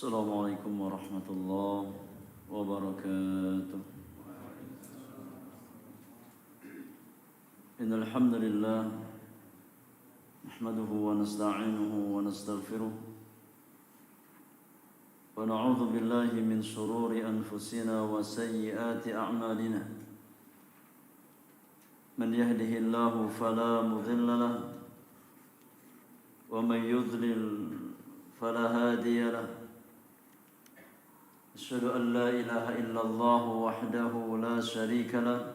السلام عليكم ورحمة الله وبركاته. إن الحمد لله نحمده ونستعينه ونستغفره ونعوذ بالله من شرور أنفسنا وسيئات أعمالنا. من يهده الله فلا مضل له ومن يضلل فلا هادي له. أشهد أن لا إله إلا الله وحده لا شريك له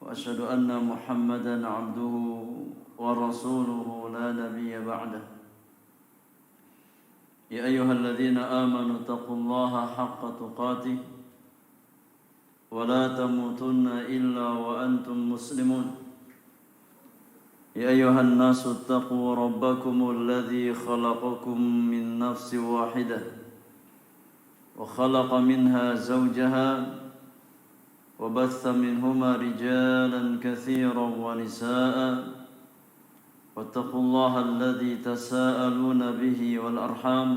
وأشهد أن محمدا عبده ورسوله لا نبي بعده. يا أيها الذين آمنوا اتقوا الله حق تقاته ولا تموتن إلا وأنتم مسلمون. يا أيها الناس اتقوا ربكم الذي خلقكم من نفس واحدة وخلق منها زوجها وبث منهما رجالا كثيرا ونساء واتقوا الله الذي تساءلون به والأرحام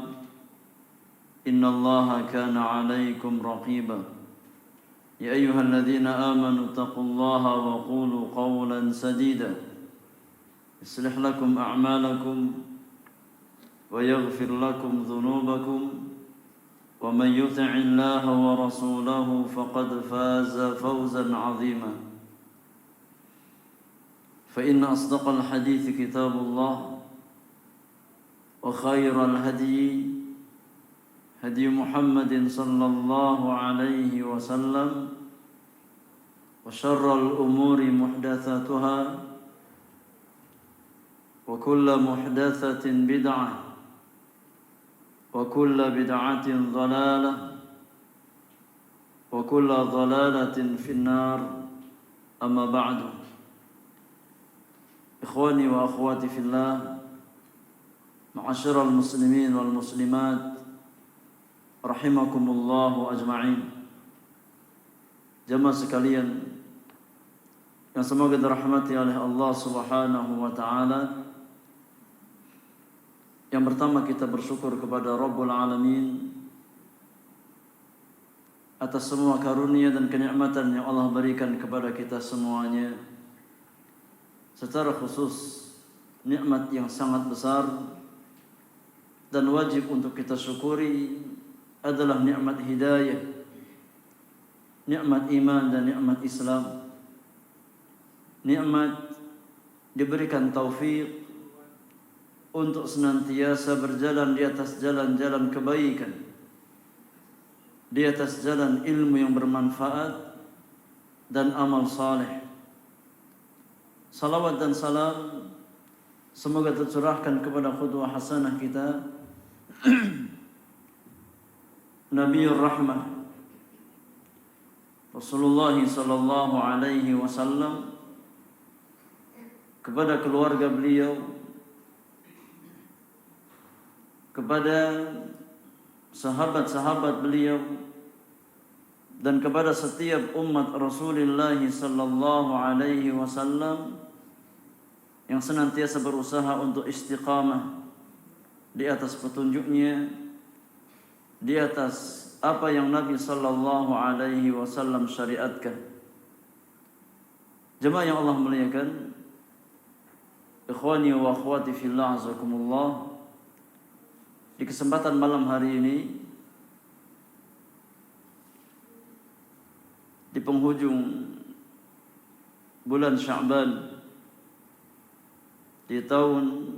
إن الله كان عليكم رقيبا. يا أيها الذين آمنوا اتقوا الله وقولوا قولا سديدا يصلح لكم أعمالكم ويغفر لكم ذنوبكم ومن يطع الله ورسوله فقد فاز فوزا عظيما. فإن أصدق الحديث كتاب الله وخير الهدي هدي محمد صلى الله عليه وسلم وشر الأمور محدثاتها وكل محدثة بدعة وكل بدعة ضلالة وكل ضلالة في النار. أما بعد. إخواني وأخواتي في الله، معاشر المسلمين والمسلمات rahimakumullahu ajma'in. Jamaah sekalian yang semoga dirahmati oleh Allah Subhanahu wa taala. Yang pertama, kita bersyukur kepada Rabbul Alamin atas semua karunia dan kenikmatan yang Allah berikan kepada kita semuanya. Secara khusus nikmat yang sangat besar dan wajib untuk kita syukuri adalah nikmat hidayah, nikmat iman dan nikmat Islam. Nikmat diberikan taufik untuk senantiasa berjalan di atas jalan-jalan kebaikan, di atas jalan ilmu yang bermanfaat dan amal saleh. Salawat dan salam semoga tercurahkan kepada qudwah hasanah kita Nabiur Rahmah Rasulullah sallallahu alaihi wasallam, kepada keluarga beliau, kepada sahabat-sahabat beliau, dan kepada setiap umat Rasulullah sallallahu alaihi wasallam yang senantiasa berusaha untuk istiqamah di atas petunjuknya, di atas apa yang Nabi sallallahu alaihi wasallam syariatkan. Jemaah yang Allah muliakan, ikhwani wa akhwati fillah azakumullah. Di kesempatan malam hari ini, di penghujung bulan Sya'ban di tahun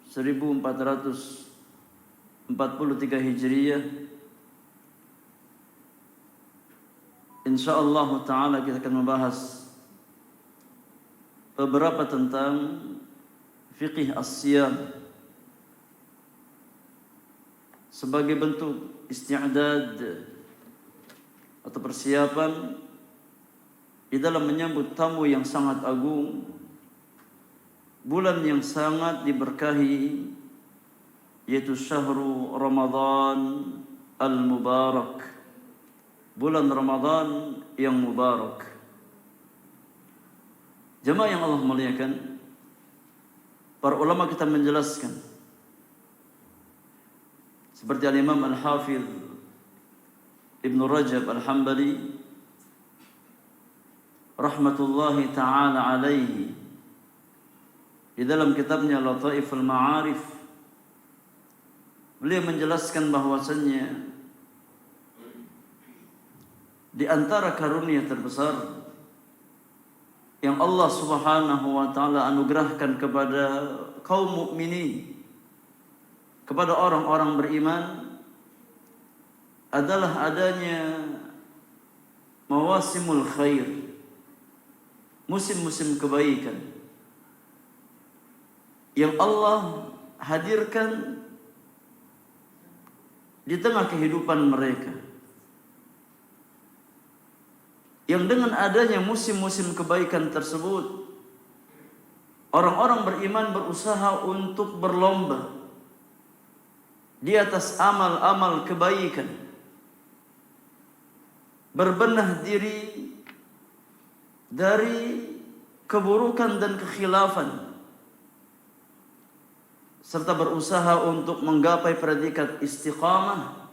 1443 Hijriah, insyaallah ta'ala kita akan membahas beberapa tentang fiqih as-siyam sebagai bentuk isti'dad atau persiapan di dalam menyambut tamu yang sangat agung, bulan yang sangat diberkahi, yaitu syahru Ramadan al-Mubarak, bulan Ramadan yang mubarak. Jemaah yang Allah muliakan, para ulama kita menjelaskan seperti Al-Imam Al-Hafidh Ibn Rajab Al-Hambali rahmatullahi ta'ala alaihi di dalam kitabnya Lataiful Ma'arif, beliau menjelaskan bahwasannya di antara karunia terbesar yang Allah Subhanahu wa taala anugerahkan kepada kaum mukminin, kepada orang-orang beriman, adalah adanya mawasimul khair, musim-musim kebaikan yang Allah hadirkan di tengah kehidupan mereka. Yang dengan adanya musim-musim kebaikan tersebut, orang-orang beriman berusaha untuk berlomba di atas amal-amal kebaikan, berbenah diri dari keburukan dan kekhilafan, serta berusaha untuk menggapai predikat istiqamah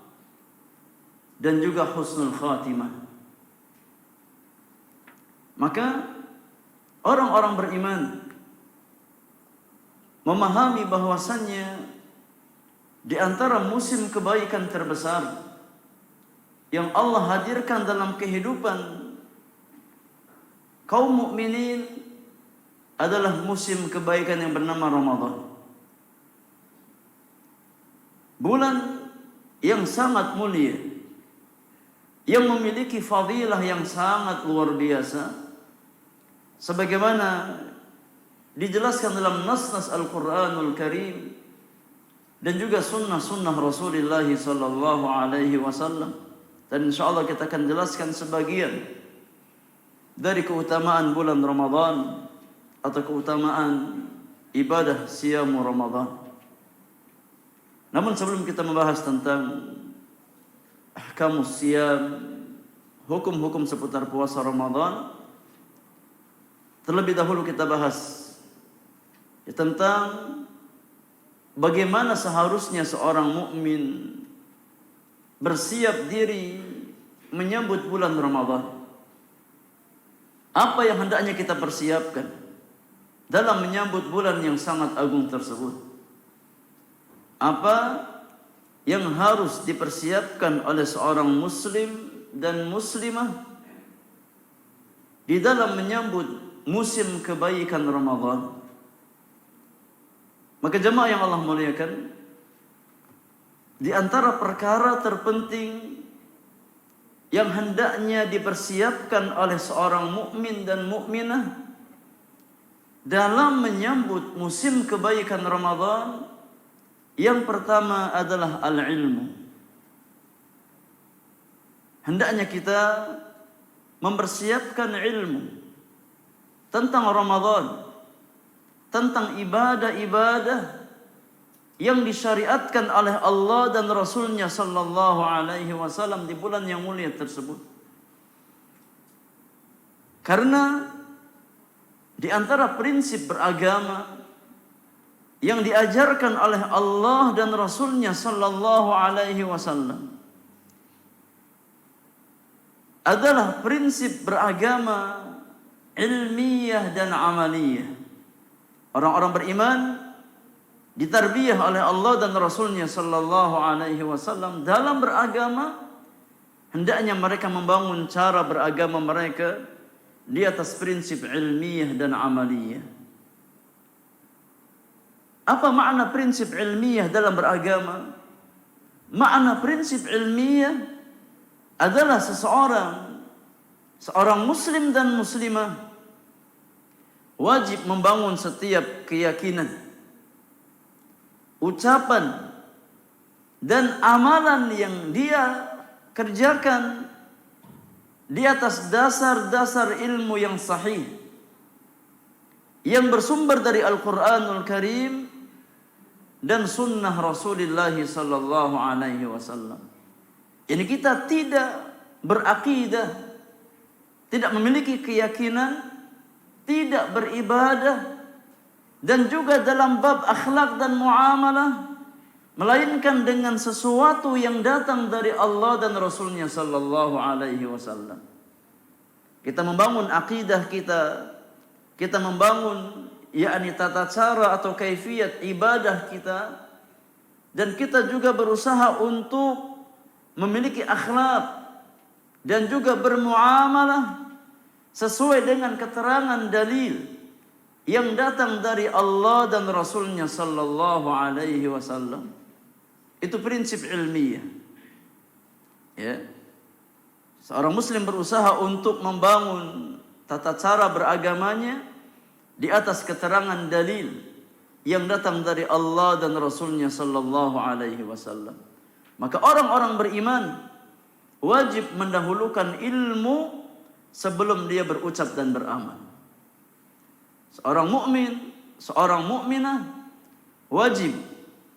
dan juga husnul khatimah. Maka orang-orang beriman memahami bahwasannya di antara musim kebaikan terbesar yang Allah hadirkan dalam kehidupan kaum mukminin adalah musim kebaikan yang bernama Ramadan. Bulan yang sangat mulia, yang memiliki fadilah yang sangat luar biasa, sebagaimana dijelaskan dalam nas-nas Al-Quranul Karim dan juga sunnah-sunnah Rasulullah sallallahu alaihi wasallam. Dan insyaallah kita akan jelaskan sebagian dari keutamaan bulan Ramadan atau keutamaan ibadah siyamu Ramadan. Namun sebelum kita membahas tentang ahkamus siyam, hukum-hukum seputar puasa Ramadan, terlebih dahulu kita bahas tentang bagaimana seharusnya seorang mukmin bersiap diri menyambut bulan Ramadan. Apa yang hendaknya kita persiapkan dalam menyambut bulan yang sangat agung tersebut? Apa yang harus dipersiapkan oleh seorang muslim dan muslimah di dalam menyambut musim kebaikan Ramadan? Maka jemaah yang Allah muliakan, di antara perkara terpenting yang hendaknya dipersiapkan oleh seorang mukmin dan mukminah dalam menyambut musim kebaikan Ramadan, yang pertama adalah al-ilmu. Hendaknya kita mempersiapkan ilmu tentang Ramadan, tentang ibadah-ibadah yang disyariatkan oleh Allah dan Rasulnya sallallahu alaihi wasallam di bulan yang mulia tersebut. Karena di antara prinsip beragama yang diajarkan oleh Allah dan Rasulnya sallallahu alaihi wasallam adalah prinsip beragama ilmiah dan amaliyah. Orang-orang beriman ditarbiyah oleh Allah dan Rasulnya sallallahu alaihi wasallam dalam beragama, hendaknya mereka membangun cara beragama mereka di atas prinsip ilmiah dan amaliyah. Apa makna prinsip ilmiah dalam beragama? Makna prinsip ilmiah adalah seorang muslim dan muslimah wajib membangun setiap keyakinan, ucapan, dan amalan yang dia kerjakan di atas dasar-dasar ilmu yang sahih, yang bersumber dari Al-Quranul Karim dan sunnah Rasulullah sallallahu alaihi wasallam. Ini kita tidak berakidah, tidak memiliki keyakinan, tidak beribadah, dan juga dalam bab akhlak dan muamalah melainkan dengan sesuatu yang datang dari Allah dan Rasulnya sallallahu alaihi wasallam. Kita membangun akidah kita membangun yakni tata cara atau kaifiyat ibadah kita, dan kita juga berusaha untuk memiliki akhlak dan juga bermuamalah sesuai dengan keterangan dalil yang datang dari Allah dan Rasulnya sallallahu alaihi wasallam. Itu prinsip ilmiah. Ya. Seorang muslim berusaha untuk membangun tata cara beragamanya di atas keterangan dalil yang datang dari Allah dan Rasulnya sallallahu alaihi wasallam. Maka orang-orang beriman wajib mendahulukan ilmu sebelum dia berucap dan beramal. Seorang mukmin, seorang mukminah wajib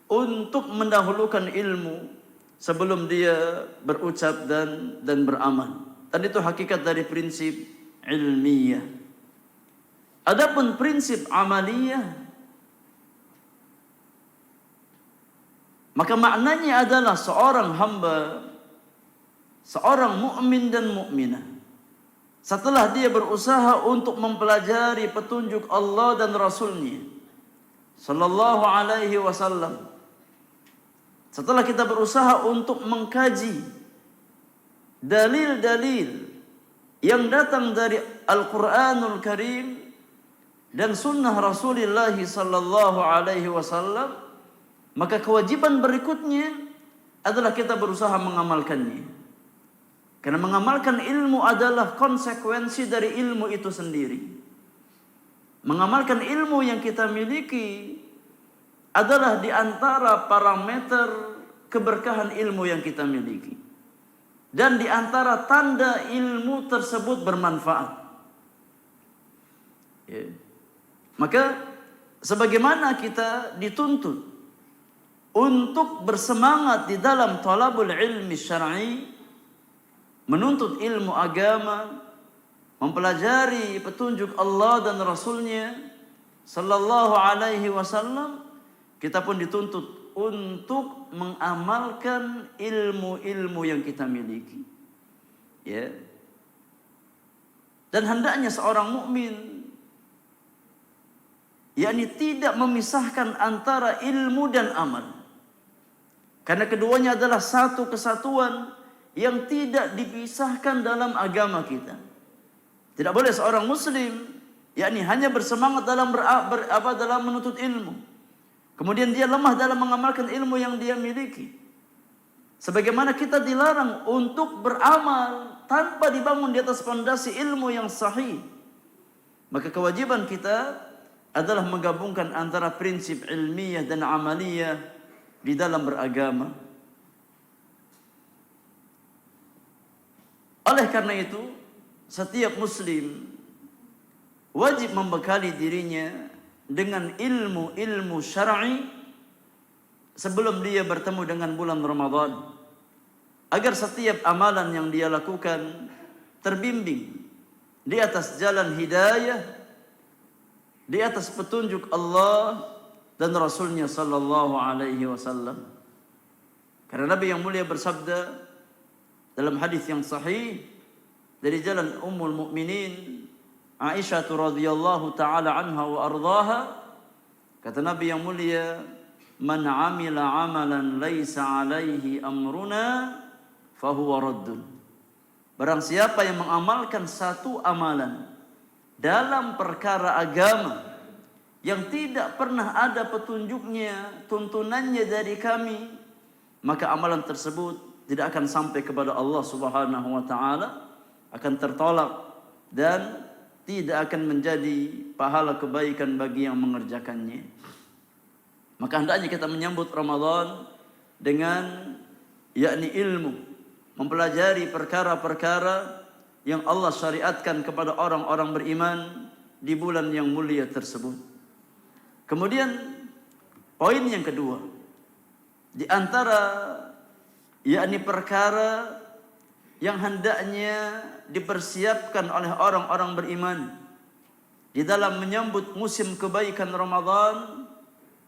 untuk mendahulukan ilmu sebelum dia berucap dan beramal. Dan itu hakikat dari prinsip ilmiah. Adapun prinsip amaliyah, maka maknanya adalah seorang hamba, seorang mukmin dan mukminah, setelah dia berusaha untuk mempelajari petunjuk Allah dan Rasulnya sallallahu alaihi wasallam, setelah kita berusaha untuk mengkaji dalil-dalil yang datang dari Al-Quranul Karim dan sunnah Rasulullah sallallahu alaihi wasallam, maka kewajiban berikutnya adalah kita berusaha mengamalkannya. Karena mengamalkan ilmu adalah konsekuensi dari ilmu itu sendiri. Mengamalkan ilmu yang kita miliki adalah di antara parameter keberkahan ilmu yang kita miliki, dan di antara tanda ilmu tersebut bermanfaat. Ya. Maka sebagaimana kita dituntut untuk bersemangat di dalam talabul ilmi syar'i, menuntut ilmu agama, mempelajari petunjuk Allah dan Rasulnya sallallahu alaihi wasallam, kita pun dituntut untuk mengamalkan ilmu-ilmu yang kita miliki. Ya. Dan hendaknya seorang mukmin yakni tidak memisahkan antara ilmu dan amal. Karena keduanya adalah satu kesatuan yang tidak dipisahkan dalam agama kita. Tidak boleh seorang muslim yakni hanya bersemangat dalam dalam menuntut ilmu, kemudian dia lemah dalam mengamalkan ilmu yang dia miliki. Sebagaimana kita dilarang untuk beramal tanpa dibangun di atas fondasi ilmu yang sahih, maka kewajiban kita adalah menggabungkan antara prinsip ilmiah dan amaliyah di dalam beragama. Oleh karena itu, setiap muslim wajib membekali dirinya dengan ilmu-ilmu syar'i sebelum dia bertemu dengan bulan Ramadan, agar setiap amalan yang dia lakukan terbimbing di atas jalan hidayah, di atas petunjuk Allah dan Rasulnya sallallahu alaihi wasallam. Karena Nabi yang mulia bersabda dalam hadis yang sahih dari jalan Ummul Mukminin Aisyah radhiyallahu taala anha wa ardhaha, kata Nabi yang mulia, man amila amalan laisa alaihi amruna fahuwa raddun. Barang siapa yang mengamalkan satu amalan dalam perkara agama yang tidak pernah ada petunjuknya, tuntunannya dari kami, maka amalan tersebut tidak akan sampai kepada Allah Subhanahu wa taala, akan tertolak dan tidak akan menjadi pahala kebaikan bagi yang mengerjakannya. Maka hendaknya kita menyambut Ramadan dengan yakni ilmu, mempelajari perkara-perkara yang Allah syariatkan kepada orang-orang beriman di bulan yang mulia tersebut. Kemudian poin yang kedua, di antara yakni perkara yang hendaknya dipersiapkan oleh orang-orang beriman di dalam menyambut musim kebaikan Ramadan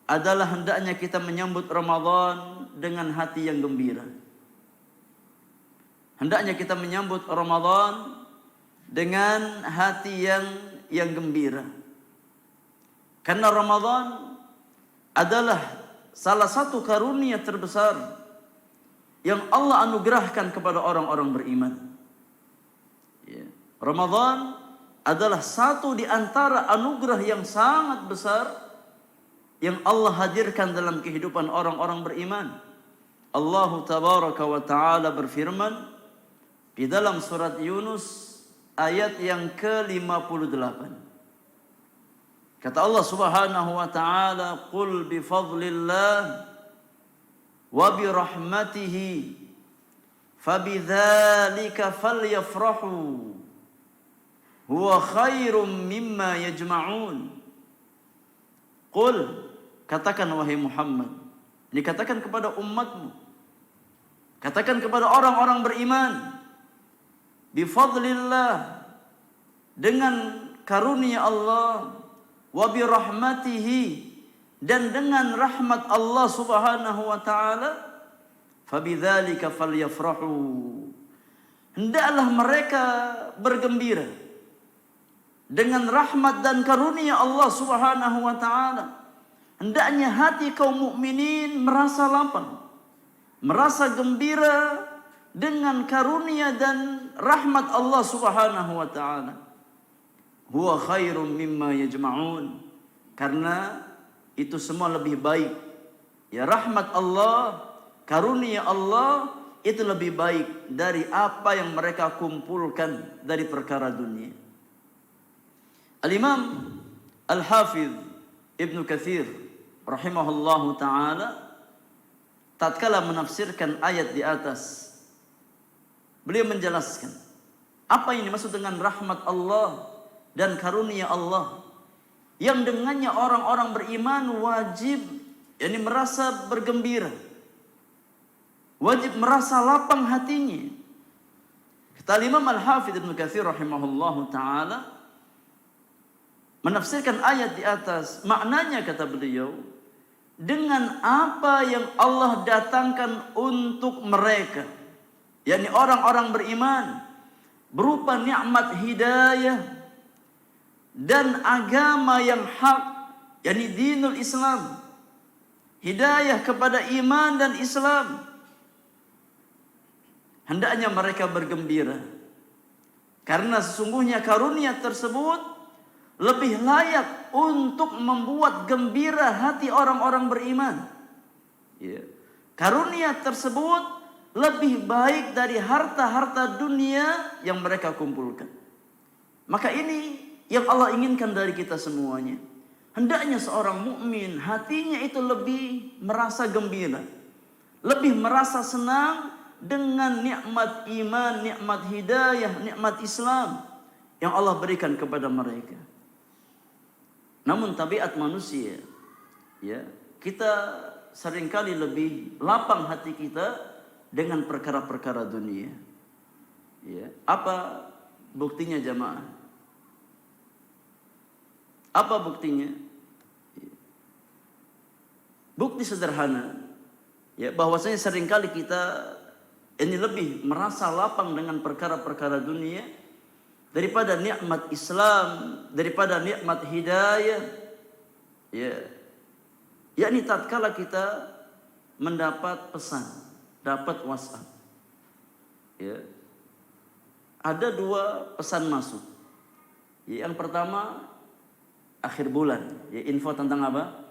adalah hendaknya kita menyambut Ramadan dengan hati yang gembira. Hendaknya kita menyambut Ramadan dengan hati yang gembira. Karena Ramadan adalah salah satu karunia terbesar yang Allah anugerahkan kepada orang-orang beriman. Ya. Ramadan adalah satu di antara anugerah yang sangat besar yang Allah hadirkan dalam kehidupan orang-orang beriman. Allah tabaraka wa ta'ala berfirman di dalam surat Yunus ayat yang ke-58. Kata Allah Subhanahu wa ta'ala, "Qul bi fadlillah wa bi rahmatihi fabidzalika falyafrahu huwa khairum mimma yajma'un." Qul, katakan wahai Muhammad, ini katakan kepada umatmu, katakan kepada orang-orang beriman, bifadlillah, dengan karunia Allah, wa bi rahmatihi, dan dengan rahmat Allah Subhanahu wa taala, fabidzalika falyafrahu, hendaklah mereka bergembira dengan rahmat dan karunia Allah Subhanahu wa taala. Hendaknya hati kaum mukminin merasa lapang, merasa gembira dengan karunia dan rahmat Allah Subhanahu wa taala. Huwa khairum mimma yajma'un, karena itu semua lebih baik. Ya, rahmat Allah, karunia Allah itu lebih baik dari apa yang mereka kumpulkan dari perkara dunia. Al-Imam Al-Hafidh Ibnu Katsir rahimahullahu taala tatkala menafsirkan ayat di atas, beliau menjelaskan apa ini maksud dengan rahmat Allah dan karunia Allah, yang dengannya orang-orang beriman wajib merasa bergembira, wajib merasa lapang hatinya. Kata Imam Al-Hafidh Ibnu Katsir rahimahullahu taala menafsirkan ayat di atas, maknanya kata beliau, dengan apa yang Allah datangkan untuk mereka, yakni orang-orang beriman, berupa nikmat hidayah dan agama yang hak, yakni dinul Islam, hidayah kepada iman dan Islam, hendaknya mereka bergembira, karena sesungguhnya karunia tersebut lebih layak untuk membuat gembira hati orang-orang beriman. Ya. Karunia tersebut lebih baik dari harta-harta dunia yang mereka kumpulkan. Maka ini yang Allah inginkan dari kita semuanya. Hendaknya seorang mukmin hatinya itu lebih merasa gembira, lebih merasa senang dengan nikmat iman, nikmat hidayah, nikmat Islam yang Allah berikan kepada mereka. Namun tabiat manusia, ya, kita seringkali lebih lapang hati kita dengan perkara-perkara dunia. Ya, apa buktinya jamaah? Apa buktinya? Bukti sederhana, ya, bahwasanya seringkali kita ini lebih merasa lapang dengan perkara-perkara dunia daripada nikmat Islam, daripada nikmat hidayah. Ya. Yakni tatkala kita mendapat pesan, dapat WhatsApp. Ya. Ada dua pesan masuk. Ya, yang pertama akhir bulan, ya, info tentang apa?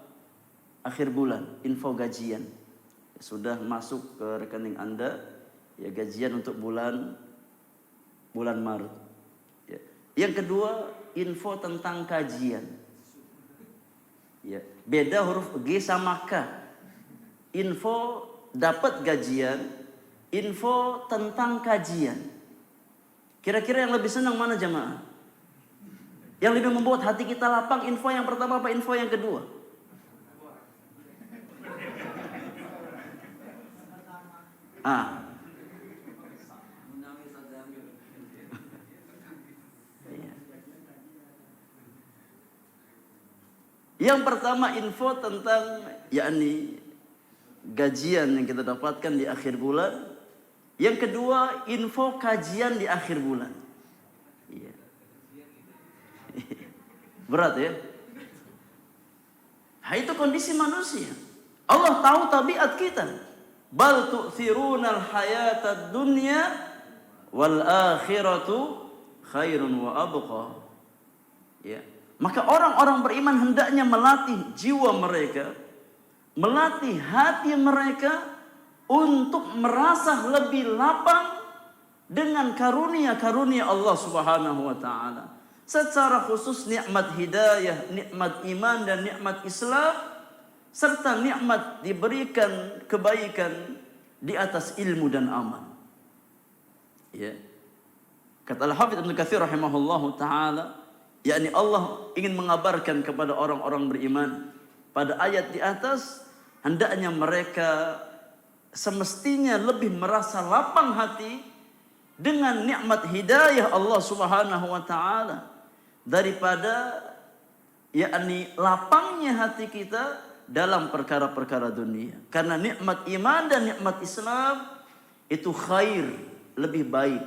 Akhir bulan, info gajian. Ya, sudah masuk ke rekening Anda, ya, gajian untuk bulan Maret. Yang kedua, info tentang kajian. Ya, beda huruf G sama K. Info dapat gajian, info tentang kajian. Kira-kira yang lebih senang mana jamaah? Yang lebih membuat hati kita lapang, info yang pertama apa info yang kedua? Yang pertama info tentang yakni gajian yang kita dapatkan di akhir bulan. Yang kedua info kajian di akhir bulan. Iya. Berat ya. Nah, itu kondisi manusia. Allah tahu tabiat kita. Bal tu'thirunal hayatad dunya wal akhiratu khairun wa abqa. Ya. Maka orang-orang beriman hendaknya melatih jiwa mereka, melatih hati mereka untuk merasa lebih lapang dengan karunia-karunia Allah Subhanahu wa taala. Secara khusus nikmat hidayah, nikmat iman dan nikmat Islam, serta nikmat diberikan kebaikan di atas ilmu dan amal. Ya. Kata Al-Hafidz Ibnu Katsir rahimahullahu taala, yakni Allah ingin mengabarkan kepada orang-orang beriman pada ayat di atas, hendaknya mereka semestinya lebih merasa lapang hati dengan nikmat hidayah Allah Subhanahu wa taala daripada yakni lapangnya hati kita dalam perkara-perkara dunia. Karena nikmat iman dan nikmat Islam itu khair, lebih baik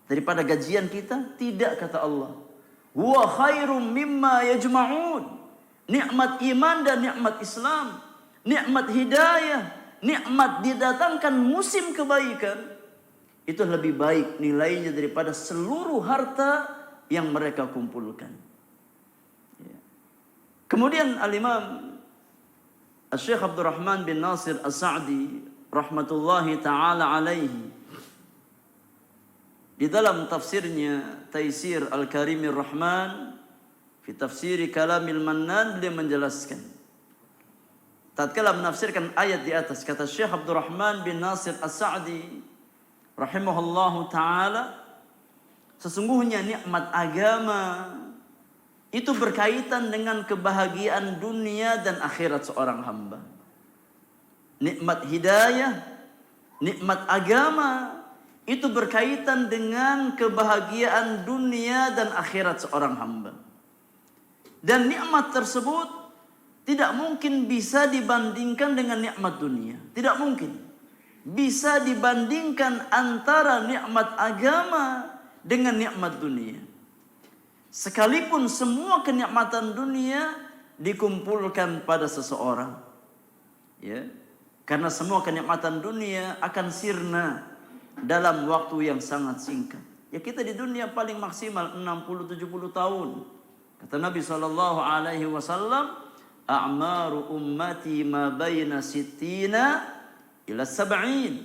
daripada gajian kita. Tidak, kata Allah. Huwa khairum mimma yajma'un. Nikmat iman dan nikmat Islam, nikmat hidayah, nikmat didatangkan musim kebaikan, itu lebih baik nilainya daripada seluruh harta yang mereka kumpulkan. Kemudian Al-Imam Syekh Abdurrahman bin Nasir As-Sa'di rahmatullahi ta'ala alaihi, di dalam tafsirnya Taisir Al-Karimir Rahman fi tafsiri Kalamil Mannan, beliau menjelaskan tatkala menafsirkan ayat di atas, kata Syekh Abdurrahman bin Nasir As-Sa'di rahimahullahu ta'ala, sesungguhnya nikmat agama itu berkaitan dengan kebahagiaan dunia dan akhirat seorang hamba. Nikmat hidayah, nikmat agama itu berkaitan dengan kebahagiaan dunia dan akhirat seorang hamba. Dan nikmat tersebut tidak mungkin bisa dibandingkan dengan nikmat dunia. Tidak mungkin bisa dibandingkan antara nikmat agama dengan nikmat dunia. Sekalipun semua kenikmatan dunia dikumpulkan pada seseorang, ya, karena semua kenikmatan dunia akan sirna dalam waktu yang sangat singkat. Ya, kita di dunia paling maksimal 60-70 tahun. Kata Nabi SAW, a'maru ummati ma baina sittina ila sab'in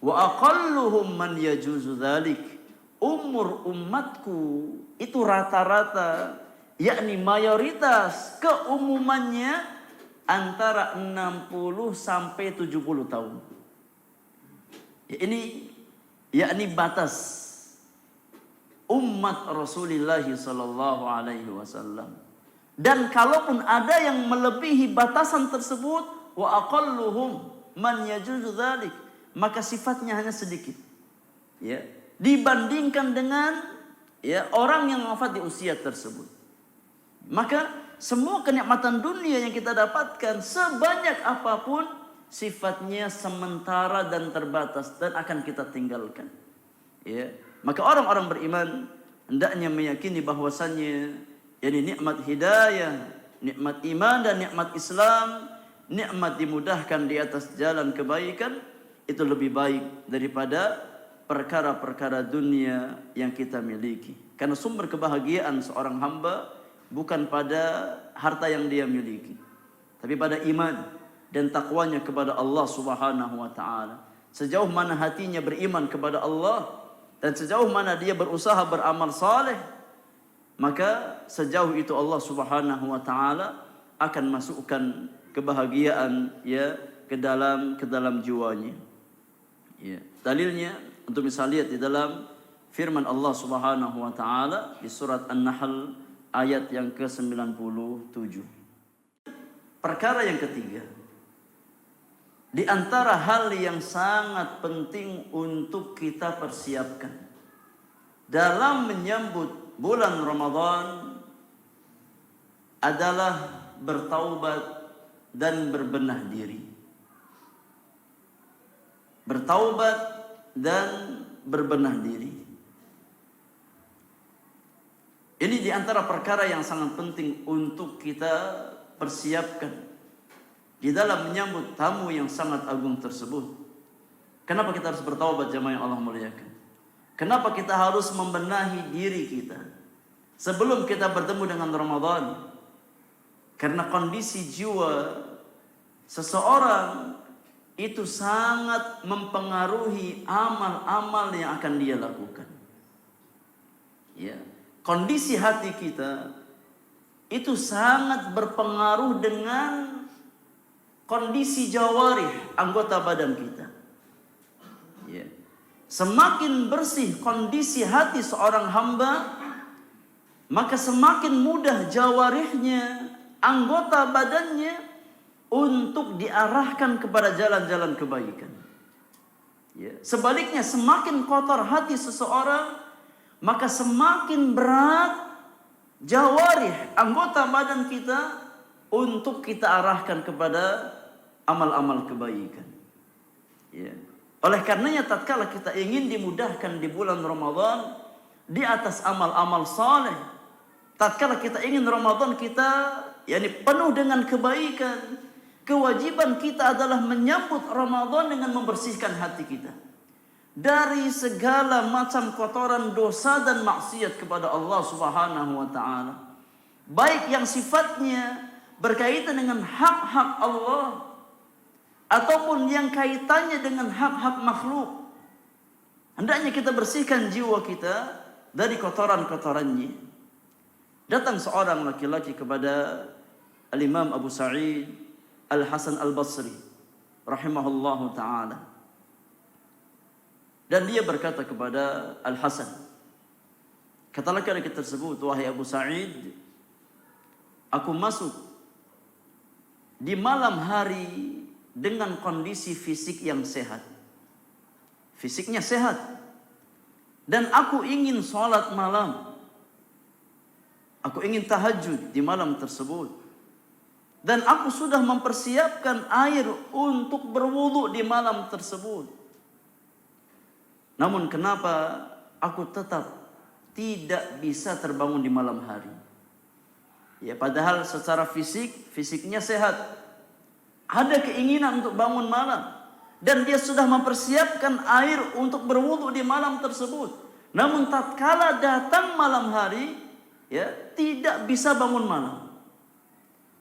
wa aqalluhum man yajuzu dhalik. Umur umatku itu rata-rata, yakni mayoritas keumumannya antara 60 sampai 70 tahun. Ya, ini yakni batas umat Rasulullah sallallahu alaihi wasallam. Dan kalaupun ada yang melebihi batasan tersebut, wa aqalluhum man yajuzu dzalik, maka sifatnya hanya sedikit. Ya, dibandingkan dengan ya orang yang wafat di usia tersebut. Maka semua kenikmatan dunia yang kita dapatkan sebanyak apapun sifatnya sementara dan terbatas dan akan kita tinggalkan. Ya, maka orang-orang beriman hendaknya meyakini bahwasannya yakni nikmat hidayah, nikmat iman dan nikmat Islam, nikmat dimudahkan di atas jalan kebaikan, itu lebih baik daripada perkara-perkara dunia yang kita miliki. Karena sumber kebahagiaan seorang hamba bukan pada harta yang dia miliki, tapi pada iman dan takwanya kepada Allah Subhanahu wa taala. Sejauh mana hatinya beriman kepada Allah dan sejauh mana dia berusaha beramal saleh, maka sejauh itu Allah Subhanahu wa taala akan masukkan kebahagiaan ya ke dalam jiwanya. Ya, dalilnya untuk bisa lihat di dalam firman Allah Subhanahu wa taala di surat An-Nahl ayat yang ke-97. Perkara yang ketiga, di antara hal yang sangat penting untuk kita persiapkan dalam menyambut bulan Ramadan adalah bertaubat dan berbenah diri. Bertaubat dan berbenah diri. Ini di antara perkara yang sangat penting untuk kita persiapkan di dalam menyambut tamu yang sangat agung tersebut. Kenapa kita harus bertaubat, jemaah yang Allah muliakan? Kenapa kita harus membenahi diri kita sebelum kita bertemu dengan Ramadan? Karena kondisi jiwa seseorang itu sangat mempengaruhi amal-amal yang akan dia lakukan. Ya. Kondisi hati kita itu sangat berpengaruh dengan kondisi jawarih, anggota badan kita. Ya. Semakin bersih kondisi hati seorang hamba, maka semakin mudah jawarihnya, anggota badannya untuk diarahkan kepada jalan-jalan kebaikan. Ya. Sebaliknya, semakin kotor hati seseorang, maka semakin berat jawarih, anggota badan kita untuk kita arahkan kepada amal-amal kebaikan. Ya. Oleh karenanya tatkala kita ingin dimudahkan di bulan Ramadan di atas amal-amal saleh, tatkala kita ingin Ramadan kita penuh dengan kebaikan, kewajiban kita adalah menyambut Ramadan dengan membersihkan hati kita dari segala macam kotoran dosa dan maksiat kepada Allah Subhanahu wa taala. Baik yang sifatnya berkaitan dengan hak-hak Allah ataupun yang kaitannya dengan hak-hak makhluk. Hendaknya kita bersihkan jiwa kita dari kotoran-kotorannya. Datang seorang laki-laki kepada Al-Imam Abu Sa'id Al-Hasan Al-Basri rahimahullahu taala. Dan dia berkata kepada Al-Hasan, kata laki-laki tersebut, wahai Abu Sa'id, aku masuk di malam hari dengan kondisi fisik yang sehat. Fisiknya sehat. Dan aku ingin sholat malam. Aku ingin tahajud di malam tersebut. Dan aku sudah mempersiapkan air untuk berwudu di malam tersebut. Namun kenapa aku tetap tidak bisa terbangun di malam hari? Ya, padahal secara fisiknya sehat. Ada keinginan untuk bangun malam. Dan dia sudah mempersiapkan air untuk berwudu di malam tersebut. Namun tatkala datang malam hari, ya, tidak bisa bangun malam.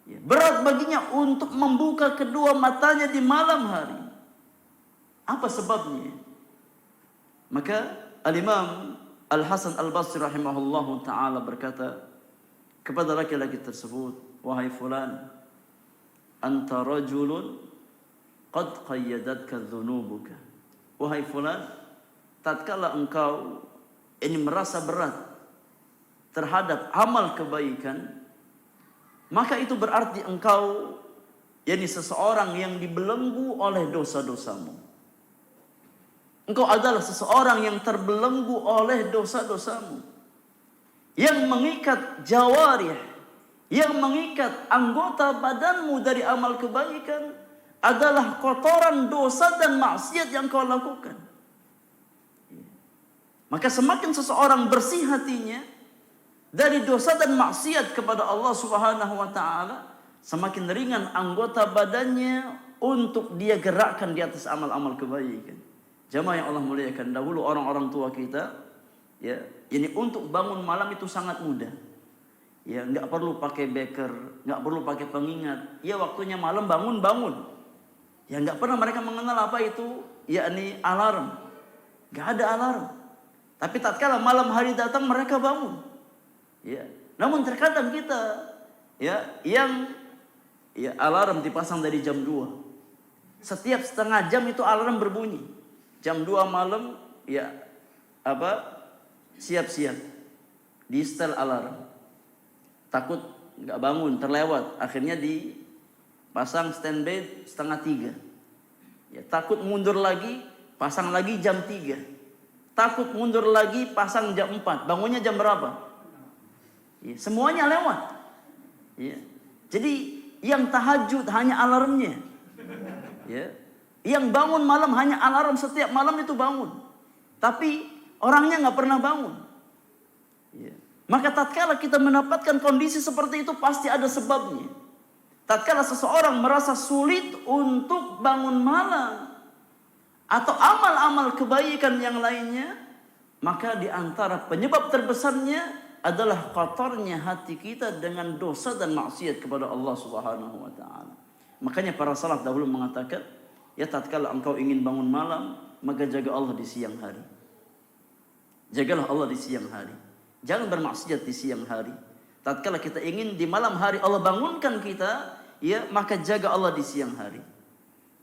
Ya, berat baginya untuk membuka kedua matanya di malam hari. Apa sebabnya? Maka Al-Imam Al-Hasan Al-Basri rahimahullahu ta'ala berkata kepada laki-laki tersebut, wahai fulan, anta rajulun qad qayyadatka dhunubuka. Wahai fulan, tatkala engkau ini merasa berat terhadap amal kebaikan, maka itu berarti engkau seseorang yang dibelenggu oleh dosa-dosamu. Engkau adalah seseorang yang terbelenggu oleh dosa-dosamu, yang mengikat jawarih, yang mengikat anggota badanmu dari amal kebaikan adalah kotoran dosa dan maksiat yang kau lakukan. Maka semakin seseorang bersih hatinya dari dosa dan maksiat kepada Allah Subhanahu wa taala, semakin ringan anggota badannya untuk dia gerakkan di atas amal-amal kebaikan. Jamaah yang Allah muliakan, dahulu orang-orang tua kita, ya, ini untuk bangun malam itu sangat mudah. Ya, nggak perlu pakai beker, nggak perlu pakai pengingat. Ya, waktunya malam bangun. Ya, nggak pernah mereka mengenal apa itu, yakni alarm. Nggak ada alarm. Tapi tatkala malam hari datang mereka bangun. Ya, namun terkadang kita, alarm dipasang dari jam 2. Setiap setengah jam itu alarm berbunyi. Jam 2 malam, siap-siap. Di setel alarm. Takut nggak bangun, terlewat. Akhirnya dipasang standby setengah 3. Ya, takut mundur lagi, pasang lagi jam 3. Takut mundur lagi, pasang jam 4. Bangunnya jam berapa? Ya, semuanya lewat. Ya. Jadi yang tahajud hanya alarmnya. Ya. Yang bangun malam hanya alarm, setiap malam itu bangun. Tapi orangnya nggak pernah bangun. Ya. Maka tatkala kita mendapatkan kondisi seperti itu pasti ada sebabnya. Tatkala seseorang merasa sulit untuk bangun malam atau amal-amal kebaikan yang lainnya, maka di antara penyebab terbesarnya adalah kotornya hati kita dengan dosa dan maksiat kepada Allah Subhanahu wa taala. Makanya para salaf dahulu mengatakan, ya tatkala engkau ingin bangun malam, maka jaga Allah di siang hari. Jagalah Allah di siang hari. Jangan bermaksiat di siang hari. Tatkala kita ingin di malam hari Allah bangunkan kita, ya, maka jaga Allah di siang hari.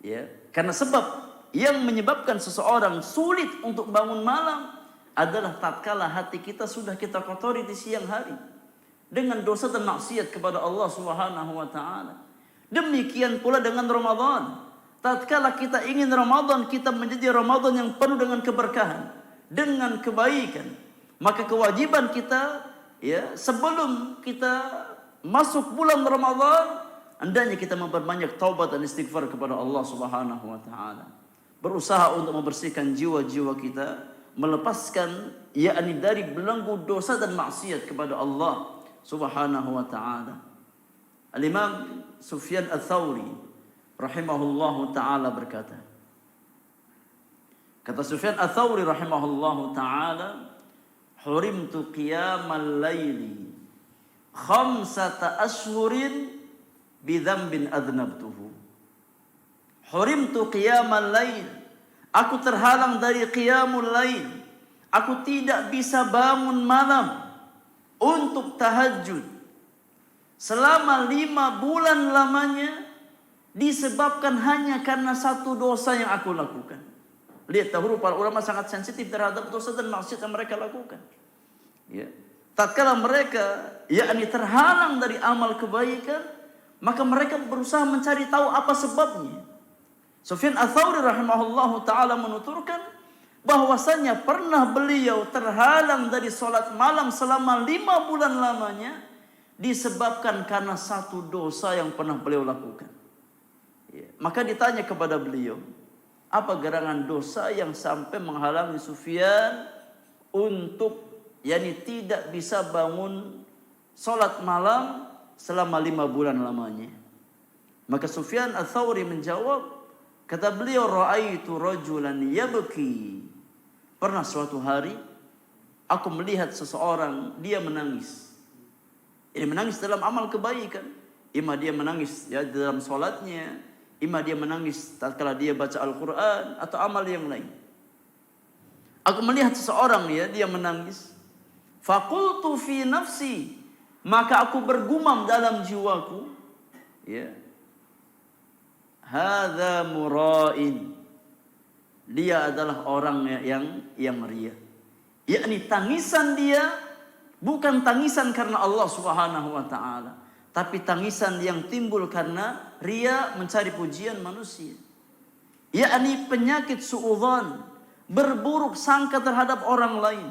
Ya, karena sebab yang menyebabkan seseorang sulit untuk bangun malam adalah tatkala hati kita sudah kita kotori di siang hari dengan dosa dan maksiat kepada Allah Subhanahu wa taala. Demikian pula dengan Ramadan. Tatkala kita ingin Ramadan kita menjadi Ramadan yang penuh dengan keberkahan, dengan kebaikan, maka kewajiban kita, ya, sebelum kita masuk bulan Ramadan, hendaknya kita memperbanyak taubat dan istighfar kepada Allah Subhanahu wa taala. Berusaha untuk membersihkan jiwa-jiwa kita, melepaskan yakni dari belenggu dosa dan maksiat kepada Allah Subhanahu wa taala. Al-Imam Sufyan Ats-Tsauri rahimahullahu taala berkata, kata Sufyan Ats-Tsauri rahimahullahu taala, "Hurimtu qiyamal laili khamsata ashhurin bidzambin adnabtuhu." Hurimtu qiyamal lail. Aku terhalang dari qiyamul lail. Aku tidak bisa bangun malam untuk tahajud selama 5 bulan lamanya, disebabkan hanya karena satu dosa yang aku lakukan. Lihat, dahulu para ulama sangat sensitif terhadap dosa dan maksiat yang mereka lakukan. Ya. Tatkala mereka yakni terhalang dari amal kebaikan, maka mereka berusaha mencari tahu apa sebabnya. Sufyan Ats-Tsauri rahimahullahu taala menuturkan bahwasanya pernah beliau terhalang dari salat malam selama 5 bulan lamanya disebabkan karena satu dosa yang pernah beliau lakukan. Ya. Maka ditanya kepada beliau, apa gerangan dosa yang sampai menghalangi Sufyan untuk yakni tidak bisa bangun salat malam selama 5 bulan lamanya? Maka Sufyan Ats-Tsauri menjawab, kata beliau, "Ra'aitu rajulan yabki." Pernah suatu hari aku melihat seseorang, dia menangis. Ini menangis dalam amal kebaikan. Ima dia menangis ya dalam salatnya, ima dia menangis tatkala dia baca Al-Qur'an atau amal yang lain. Aku melihat seseorang ya, dia menangis. Faqultu fi nafsi, maka aku bergumam dalam jiwaku, ya, hadza mura'in. Dia adalah orang yang ria. Yakni tangisan dia bukan tangisan karena Allah Subhanahu wa taala, tapi tangisan yang timbul karena ria, mencari pujian manusia. Yakni penyakit suudzon, berburuk sangka terhadap orang lain.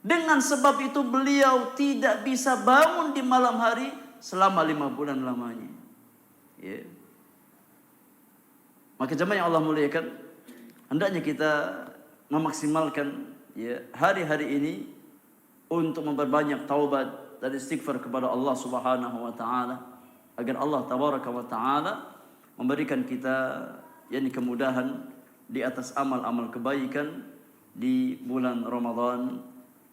Dengan sebab itu beliau tidak bisa bangun di malam hari selama 5 bulan lamanya. Ya. Maka jemaah yang Allah muliakan, hendaknya kita memaksimalkan ya hari-hari ini untuk memperbanyak taubat dan istighfar kepada Allah Subhanahu wa taala, agar Allah tabaraka wa taala memberikan kita yakni kemudahan di atas amal-amal kebaikan di bulan Ramadan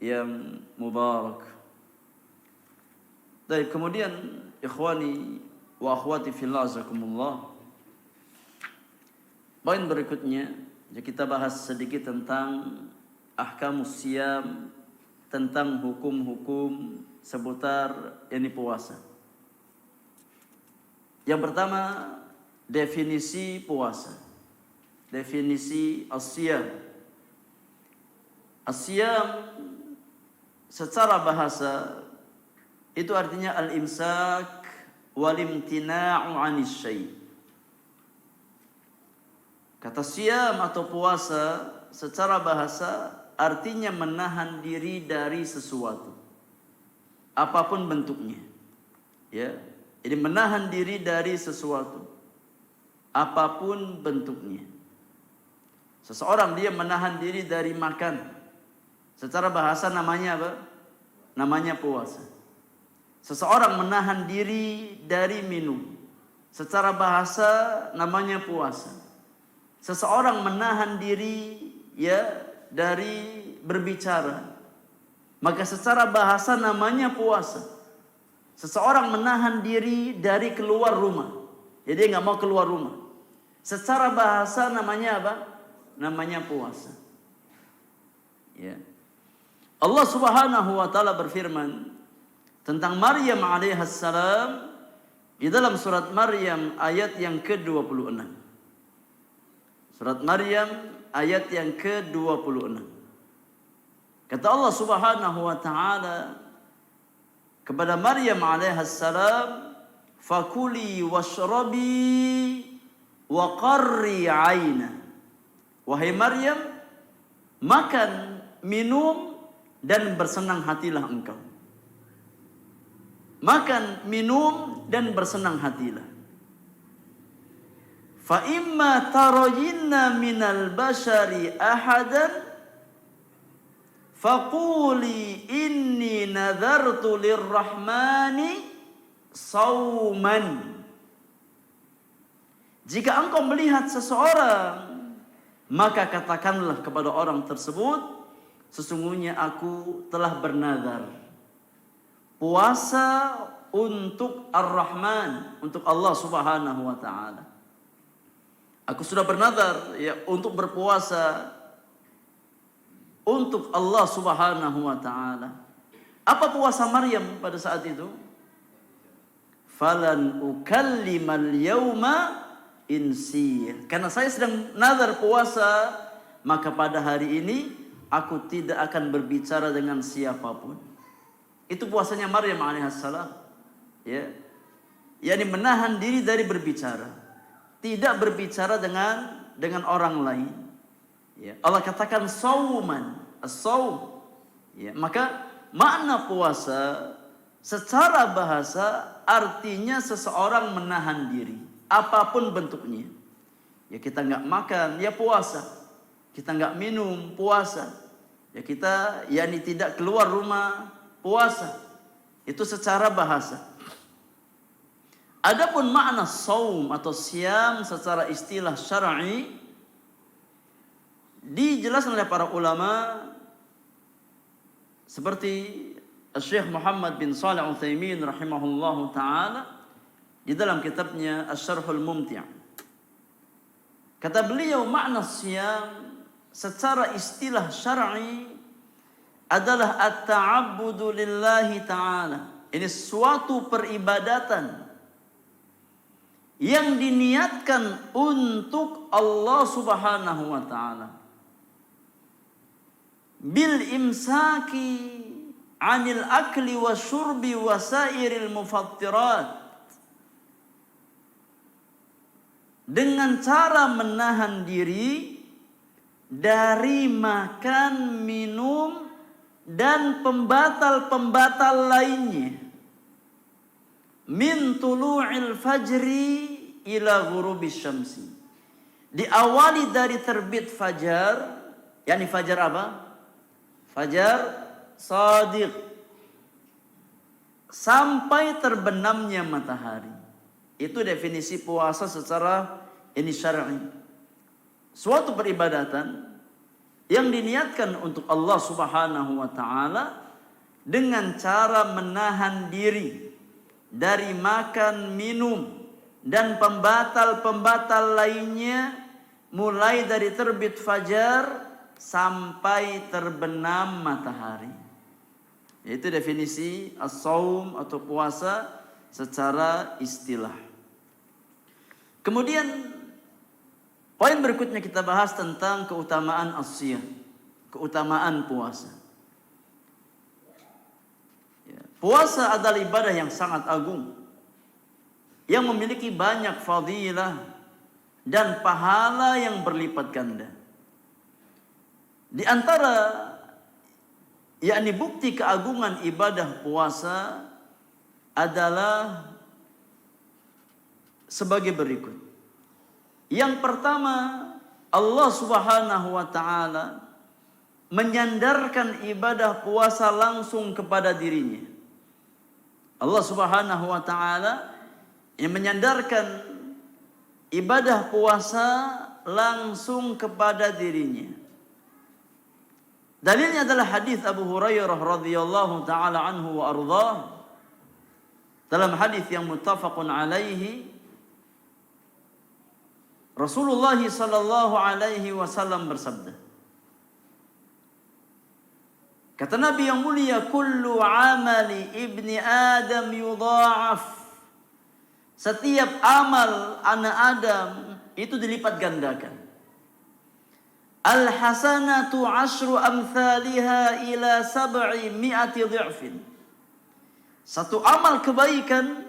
yang mubarak. Dan kemudian ikhwani wa akhwati fillah azakumullah, poin berikutnya kita bahas sedikit tentang ahkamus siyam, tentang hukum-hukum seputar ini puasa. Yang pertama, definisi puasa. Definisi as-siyam. As-siyam secara bahasa itu artinya al-imsak wal imtina'u 'anis syai'. Kata siyam atau puasa secara bahasa artinya menahan diri dari sesuatu, apapun bentuknya. Ya, Jadi menahan diri dari sesuatu, apapun bentuknya. Seseorang dia menahan diri dari makan, secara bahasa namanya apa? Namanya puasa. Seseorang menahan diri dari minum, secara bahasa namanya puasa. Seseorang menahan diri dari berbicara, maka secara bahasa namanya puasa. Seseorang menahan diri dari keluar rumah, jadi nggak mau keluar rumah. Secara bahasa namanya apa? Namanya puasa. Ya. Allah Subhanahu wa taala berfirman tentang Maryam alaihissalam di dalam surat Maryam ayat yang ke-26. Surat Maryam ayat yang ke-26. Kata Allah Subhanahu wa taala kepada Maryam alaihissalam, fakuli washrabi wa qarri aina. Wahai Maryam, makan, minum, dan bersenang hatilah engkau. Makan, minum, dan bersenang hatilah. Fa imma tarayinna minal bashari ahadan faquli inni nadartu lirrahmani sauman. Jika engkau melihat seseorang, maka katakanlah kepada orang tersebut, sesungguhnya aku telah bernazar puasa untuk Ar-Rahman, untuk Allah Subhanahu wa taala. Aku sudah bernazar untuk berpuasa untuk Allah Subhanahu wa taala. Apa puasa Maryam pada saat itu? Falan ukallimal yauma insiya. Karena saya sedang nazar puasa, maka pada hari ini aku tidak akan berbicara dengan siapapun. Itu puasanya Maryam alaihissalam. Ya. Yani menahan diri dari berbicara. Tidak berbicara dengan orang lain. Ya, Allah katakan sauman, as-saum. Ya, maka makna puasa secara bahasa artinya seseorang menahan diri, apapun bentuknya. Ya kita nggak makan, ya puasa. Kita nggak minum, puasa. Ya kita tidak keluar rumah, puasa. Itu secara bahasa. Adapun makna saum atau siam secara istilah syar'i dijelaskan oleh para ulama seperti Syekh Muhammad bin Shalih Al-Utsaimin rahimahullahu taala di dalam kitabnya Asy-Syarhul Mumti'. Kata beliau, makna siyam secara istilah syar'i adalah at-ta'abbudu lillahi ta'ala. Ini suatu peribadatan yang diniatkan untuk Allah Subhanahu wa taala. Bil imsaki anil akli wa syurbi wa sairil mufattirat. Dengan cara menahan diri dari makan, minum, dan pembatal-pembatal lainnya. Min tulu'il fajri ila ghurubis syamsi. Diawali dari terbit fajar, yakni fajar apa? Fajar shadiq, sampai terbenamnya matahari. Itu definisi puasa secara syar'i. Suatu peribadatan yang diniatkan untuk Allah Subhanahu wa taala dengan cara menahan diri dari makan, minum, dan pembatal-pembatal lainnya, mulai dari terbit fajar sampai terbenam matahari. Yaitu definisi as-saum atau puasa secara istilah. Kemudian poin berikutnya kita bahas tentang keutamaan as-siyam, keutamaan puasa. Puasa adalah ibadah yang sangat agung, yang memiliki banyak fadilah dan pahala yang berlipat ganda. Di antara bukti keagungan ibadah puasa adalah sebagai berikut. Yang pertama, Allah Subhanahu wa taala menyandarkan ibadah puasa langsung kepada dirinya. Allah Subhanahu wa taala yang menyandarkan ibadah puasa langsung kepada dirinya. Dalilnya adalah hadis Abu Hurairah radhiyallahu taala anhu wa ardhah. Dalam hadis yang muttafaqun alaihi, Rasulullah sallallahu alaihi wasallam bersabda, kata Nabi yang mulia, kullu amali ibni Adam yudha'af. Setiap amal anak Adam itu dilipat gandakan. Al hasanatu ashru amthaliha ila 700 dhi'fin. Satu amal kebaikan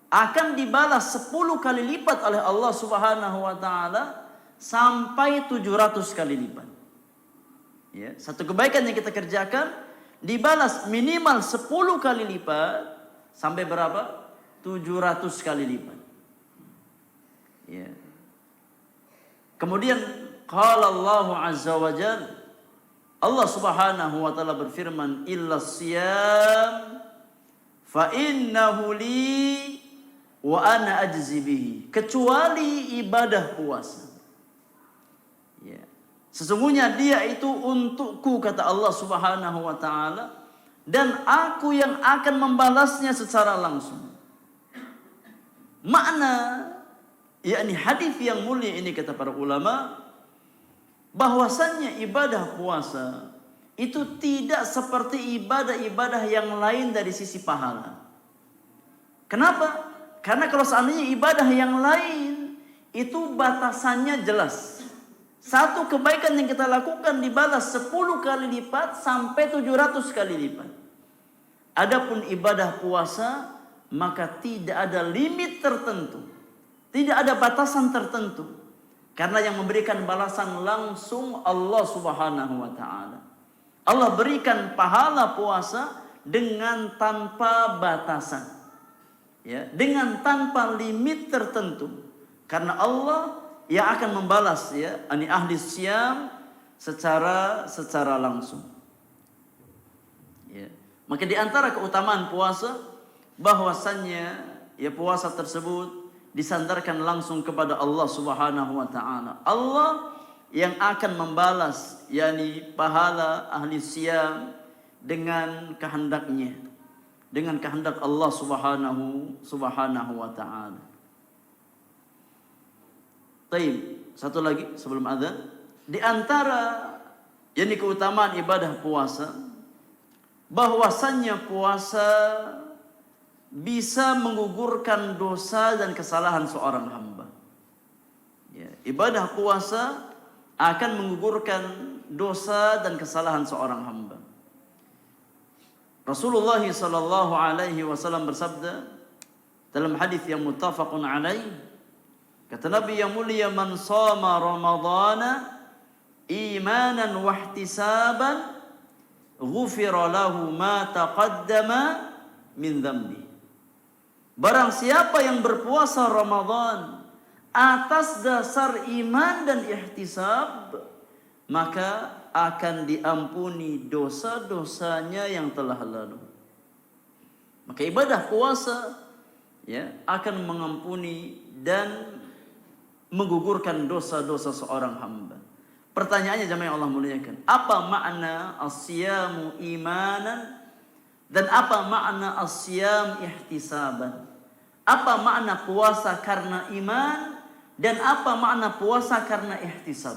akan dibalas 10 kali lipat oleh Allah Subhanahu wa taala sampai 700 kali lipat. Ya, satu kebaikan yang kita kerjakan dibalas minimal 10 kali lipat sampai berapa? 700 kali lipat. Ya. Kemudian qala Allah azza wa jalla, Allah Subhanahu wa taala berfirman, illa siyam fa innahu li wa ana ajzi bihi. Kecuali ibadah puasa. Ya. Sesungguhnya dia itu untukku, kata Allah Subhanahu wa taala, dan aku yang akan membalasnya secara langsung. Makna yakni hadis yang mulia ini, kata para ulama, bahwasannya ibadah puasa itu tidak seperti ibadah-ibadah yang lain dari sisi pahala. Kenapa? Karena kalau seandainya ibadah yang lain itu batasannya jelas. Satu kebaikan yang kita lakukan dibalas 10 kali lipat sampai 700 kali lipat. Adapun ibadah puasa maka tidak ada limit tertentu. Tidak ada batasan tertentu. Karena yang memberikan balasan langsung Allah Subhanahu wa taala. Allah berikan pahala puasa dengan tanpa batasan. Ya, dengan tanpa limit tertentu. Karena Allah yang akan membalas ya ahli siyam secara langsung. Ya. Maka di antara keutamaan puasa bahwasannya ya puasa tersebut disandarkan langsung kepada Allah Subhanahu wa taala. Allah yang akan membalas yakni pahala ahli siyam dengan kehendaknya, dengan kehendak Allah Subhanahu wa taala. Baik, satu lagi sebelum adzan, di antara yakni keutamaan ibadah puasa bahwasannya puasa bisa menggugurkan dosa dan kesalahan seorang hamba. Ya, ibadah puasa akan menggugurkan dosa dan kesalahan seorang hamba. Rasulullah sallallahu alaihi wasallam bersabda dalam hadis yang muttafaqun alaih, kata Nabi yang mulia, man shama ramadhana imanan wa ihtisaban ghufira lahu ma taqaddama min dhanbi. Barang siapa yang berpuasa Ramadan atas dasar iman dan ihtisab, maka akan diampuni dosa-dosanya yang telah lalu. Maka ibadah puasa ya akan mengampuni dan menggugurkan dosa-dosa seorang hamba. Pertanyaannya jemaah yang Allah muliakan, apa makna as-siyamu imanan dan apa makna as-siyam ihtisaban? Apa makna puasa karena iman dan apa makna puasa karena ihtisab?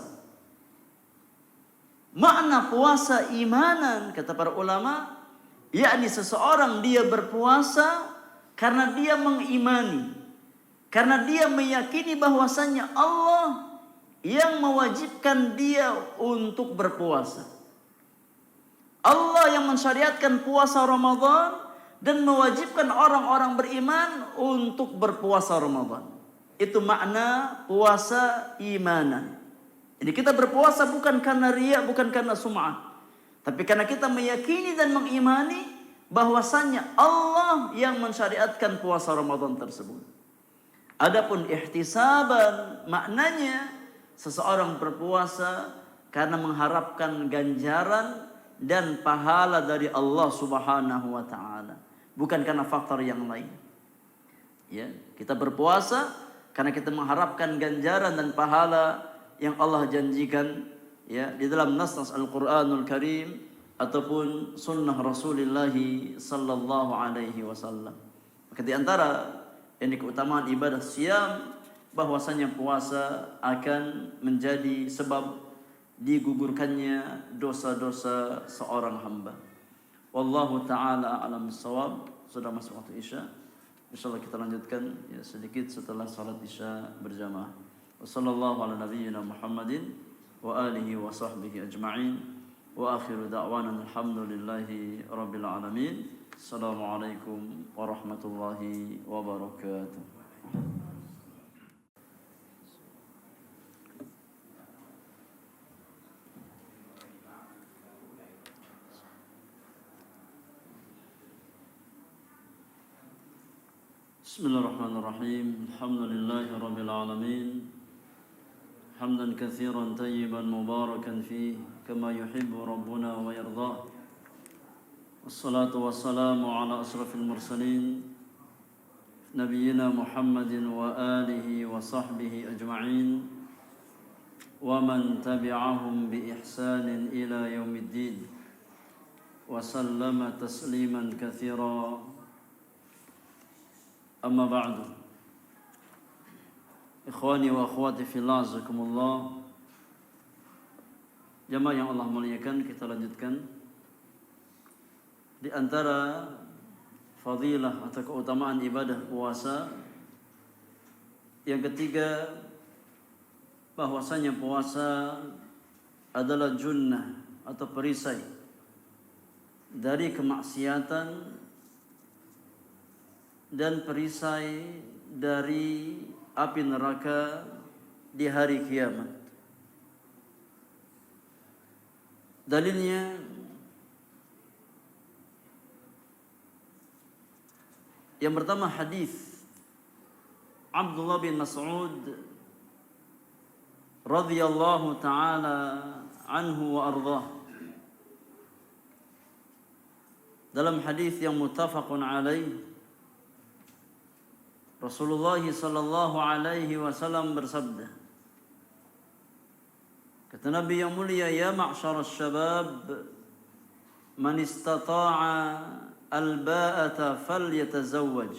Makna puasa imanan, kata para ulama, yakni seseorang dia berpuasa karena dia mengimani, karena dia meyakini bahwasannya Allah yang mewajibkan dia untuk berpuasa. Allah yang mensyariatkan puasa Ramadan dan mewajibkan orang-orang beriman untuk berpuasa Ramadan. Itu makna puasa imanan. Jadi kita berpuasa bukan karena riya, bukan karena sum'ah, tapi karena kita meyakini dan mengimani bahwasannya Allah yang mensyariatkan puasa Ramadan tersebut. Adapun ihtisaban maknanya seseorang berpuasa karena mengharapkan ganjaran dan pahala dari Allah Subhanahu wa taala, bukan karena faktor yang lain. Ya, kita berpuasa karena kita mengharapkan ganjaran dan pahala yang Allah janjikan ya di dalam nas-nas Al-Qur'anul Karim ataupun sunnah Rasulullah sallallahu alaihi wasallam. Maka di antara ini keutamaan ibadah siam, bahwasanya puasa akan menjadi sebab digugurkannya dosa-dosa seorang hamba. Wallahu taala alam bissawab. Sudah masuk waktu Isya. Insyaallah kita lanjutkan ya sedikit setelah salat Isya berjamaah. Wassallallahu ala nabiyyina Muhammadin wa alihi wa sahbihi ajma'in. Wa akhiru da'wana alhamdulillahi rabbil alamin. Assalamualaikum warahmatullahi wabarakatuh. Bismillahirrahmanirrahim. Alhamdulillahi rabbil alamin. Hamdan katsiran tayyiban mubarakan fihi kama yuhibbu rabbuna wa yardah. Wassalatu wassalamu ala asrafil mursalin Nabiyyina Muhammadin wa alihi wa sahbihi ajma'in wa man tabi'ahum bi ihsanin ila yaumiddin wa sallama tasliman katsira. Amma ba'du. Ikhwani wa akhwati fillah, azakumullah. Jamaah yang Allah muliakan, kita lanjutkan. Di antara fadilah atau keutamaan ibadah puasa yang ketiga, bahwasanya puasa adalah junnah atau perisai dari kemaksiatan dan perisai dari api neraka di hari kiamat. Dalilnya yang pertama hadis Abdullah bin Mas'ud radhiyallahu taala anhu wa ardhah. Dalam hadis yang muttafaqun alaih, Rasulullah sallallahu alaihi wasallam bersabda, kata Nabi yang mulia, ya ma'syarasy syabab, man istata'a al-ba'ata falyatazawwaj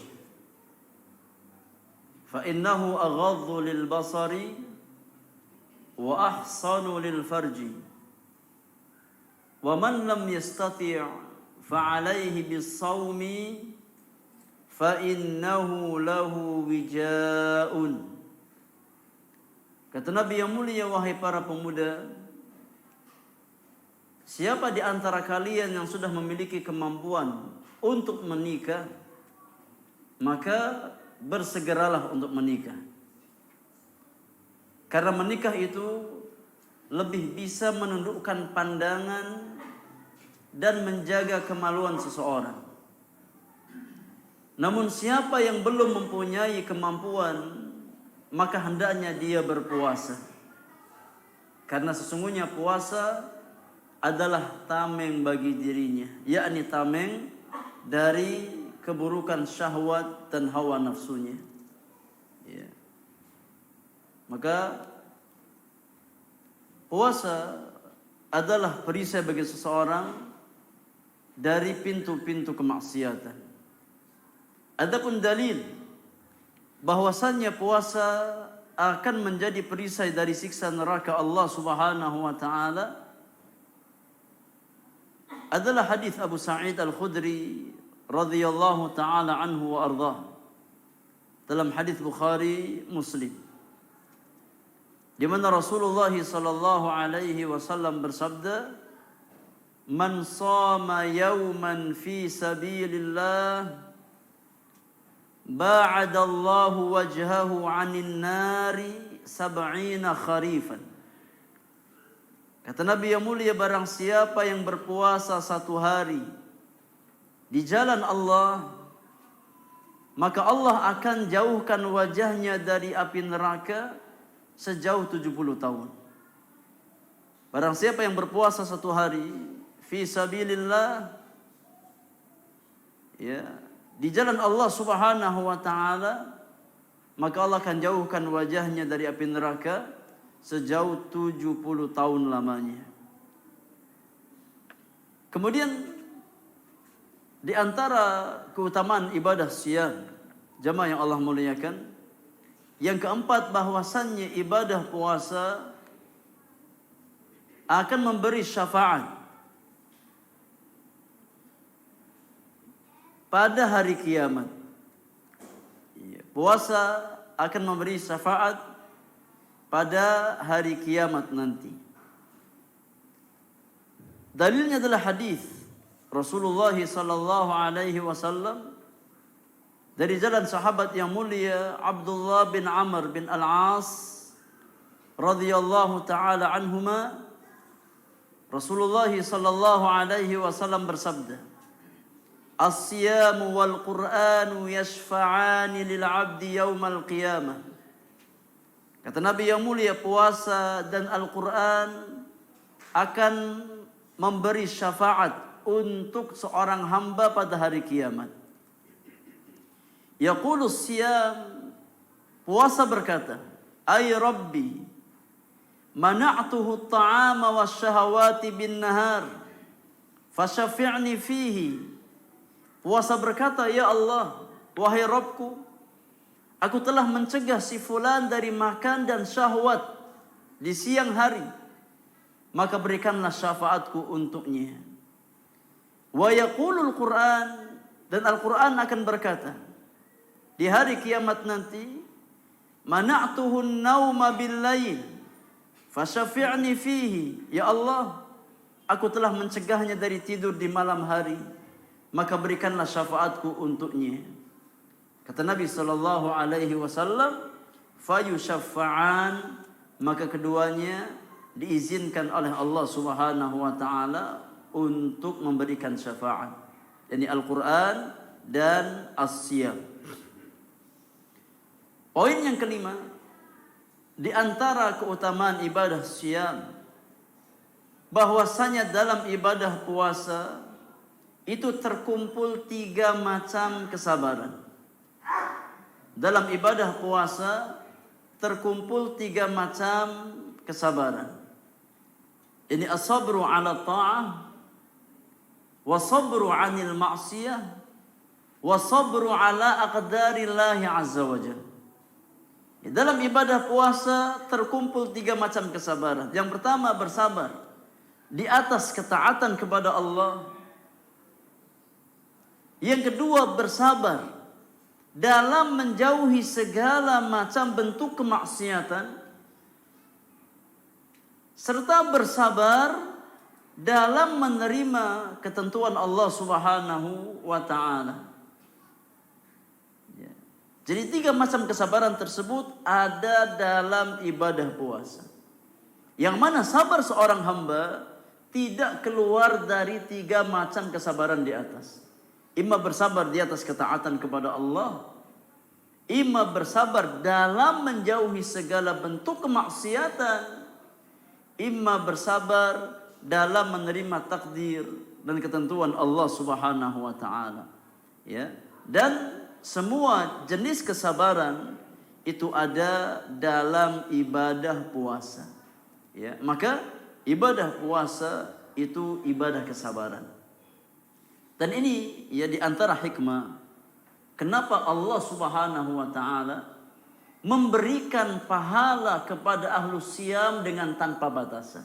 fa innahu aghaddu lil basari wa ahsanu lil farji wa man lam yastati' fa alayhi bis sawmi fa innahu lahu wijaa'un. Kata Nabi yang mulia, wahai para pemuda, siapa di antara kalian yang sudah memiliki kemampuan untuk menikah, maka bersegeralah untuk menikah. Karena menikah itu lebih bisa menundukkan pandangan dan menjaga kemaluan seseorang. Namun siapa yang belum mempunyai kemampuan, maka hendaknya dia berpuasa. Karena sesungguhnya puasa adalah tameng bagi dirinya, yakni tameng dari keburukan syahwat dan hawa nafsunya. Ya. Maka puasa adalah perisai bagi seseorang dari pintu-pintu kemaksiatan. Adapun dalil bahwasannya puasa akan menjadi perisai dari siksa neraka Allah Subhanahu wa taala adalah hadis Abu Sa'id Al-Khudri radhiyallahu taala anhu wa ardhah dalam hadis Bukhari Muslim, di mana Rasulullah sallallahu alaihi wasallam bersabda, man shama yawman fi sabilillah ba'adallahu wajhahu 'anil nari 70 kharifan. Kata Nabi yang mulia, barang siapa yang berpuasa satu hari di jalan Allah, maka Allah akan jauhkan wajahnya dari api neraka sejauh 70 tahun. Barang siapa yang berpuasa satu hari fi sabilillah, ya, di jalan Allah Subhanahu wa taala, maka Allah akan jauhkan wajahnya dari api neraka sejauh 70 tahun lamanya. Kemudian di antara keutamaan ibadah siyam, jamaah yang Allah muliakan, yang keempat bahwasannya ibadah puasa akan memberi syafaat pada hari kiamat. Puasa akan memberi syafaat pada hari kiamat nanti. Dalilnya adalah hadis Rasulullah sallallahu alaihi wasallam dari jalan sahabat yang mulia Abdullah bin Amr bin Al-As radhiyallahu taala anhuma. Rasulullah sallallahu alaihi wasallam bersabda, "As-siyamu wal Qur'anu yashfa'ani lil 'abdi yaumal qiyamah." Kata Nabi yang mulia, puasa dan Al-Qur'an akan memberi syafaat untuk seorang hamba pada hari kiamat. Yaqulu siyam, puasa berkata, "Ay Rabbi, mana'tuhu at-ta'ama wasyahawati bin nahar, fasyafi'ni fihi." Puasa berkata, "Ya Allah, wahai Rabbku, aku telah mencegah si fulan dari makan dan syahwat di siang hari, maka berikanlah syafaatku untuknya." Wa yaqulul Qur'an, dan Al-Qur'an akan berkata di hari kiamat nanti, "Mana'tuhu an-nauma bil-lail, fasyafi'ni fihi." Ya Allah, aku telah mencegahnya dari tidur di malam hari, maka berikanlah syafaatku untuknya. Kata Nabi sallallahu alaihi wasallam, "Fayushaffa'an," maka keduanya diizinkan oleh Allah Subhanahu wa taala untuk memberikan syafaat, yakni Al-Qur'an dan As-Siyam. Poin yang kelima, di antara keutamaan ibadah siyam, bahwasanya dalam ibadah puasa itu terkumpul 3 macam kesabaran. Dalam ibadah puasa terkumpul 3 macam kesabaran. Ini as-sabru 'ala ta'ah, wa sabru 'anil ma'siyah, wa sabru 'ala aqdarillahi 'azza wa jalla. Dalam ibadah puasa terkumpul 3 macam kesabaran. Yang pertama, bersabar di atas ketaatan kepada Allah. Yang kedua, bersabar dalam menjauhi segala macam bentuk kemaksiatan, serta bersabar dalam menerima ketentuan Allah Subhanahu wa taala. Jadi 3 macam kesabaran tersebut ada dalam ibadah puasa. Yang mana sabar seorang hamba tidak keluar dari 3 macam kesabaran di atas. Imma bersabar di atas ketaatan kepada Allah, imma bersabar dalam menjauhi segala bentuk kemaksiatan, imma bersabar dalam menerima takdir dan ketentuan Allah Subhanahu wa taala. Ya. Dan semua jenis kesabaran itu ada dalam ibadah puasa. Ya, maka ibadah puasa itu ibadah kesabaran. Dan ini ya di antara hikmah kenapa Allah Subhanahu wa taala memberikan pahala kepada ahlus siyam dengan tanpa batasan.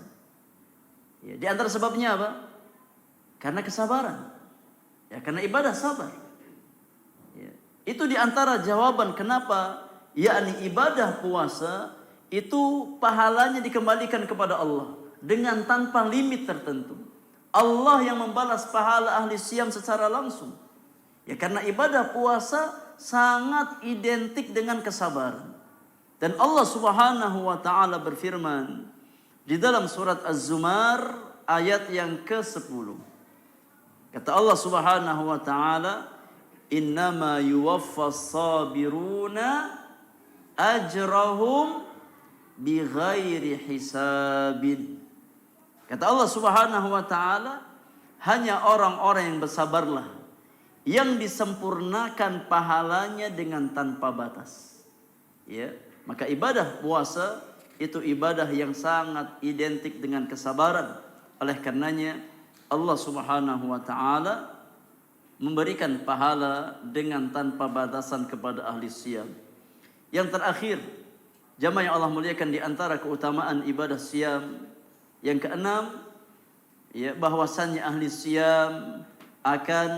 Ya, di antara sebabnya apa? Karena kesabaran. Ya, karena ibadah sabar. Ya, itu di antara jawaban kenapa yakni ibadah puasa itu pahalanya dikembalikan kepada Allah dengan tanpa limit tertentu. Allah yang membalas pahala ahli siyam secara langsung. Ya, karena ibadah puasa sangat identik dengan kesabaran. Dan Allah Subhanahu wa taala berfirman di dalam surat Az-Zumar ayat yang ke-10. Kata Allah Subhanahu wa taala, innama yuwaffas sabiruna ajrahum bighairi hisabin. Kata Allah Subhanahu wa taala, hanya orang-orang yang bersabarlah yang disempurnakan pahalanya dengan tanpa batas. Ya, maka ibadah puasa itu ibadah yang sangat identik dengan kesabaran. Oleh karenanya Allah Subhanahu wa taala memberikan pahala dengan tanpa batasan kepada ahli siyam. Yang terakhir, jamaah yang Allah muliakan, di antara keutamaan ibadah siyam yang keenam, ya, bahwasannya ahli siyam akan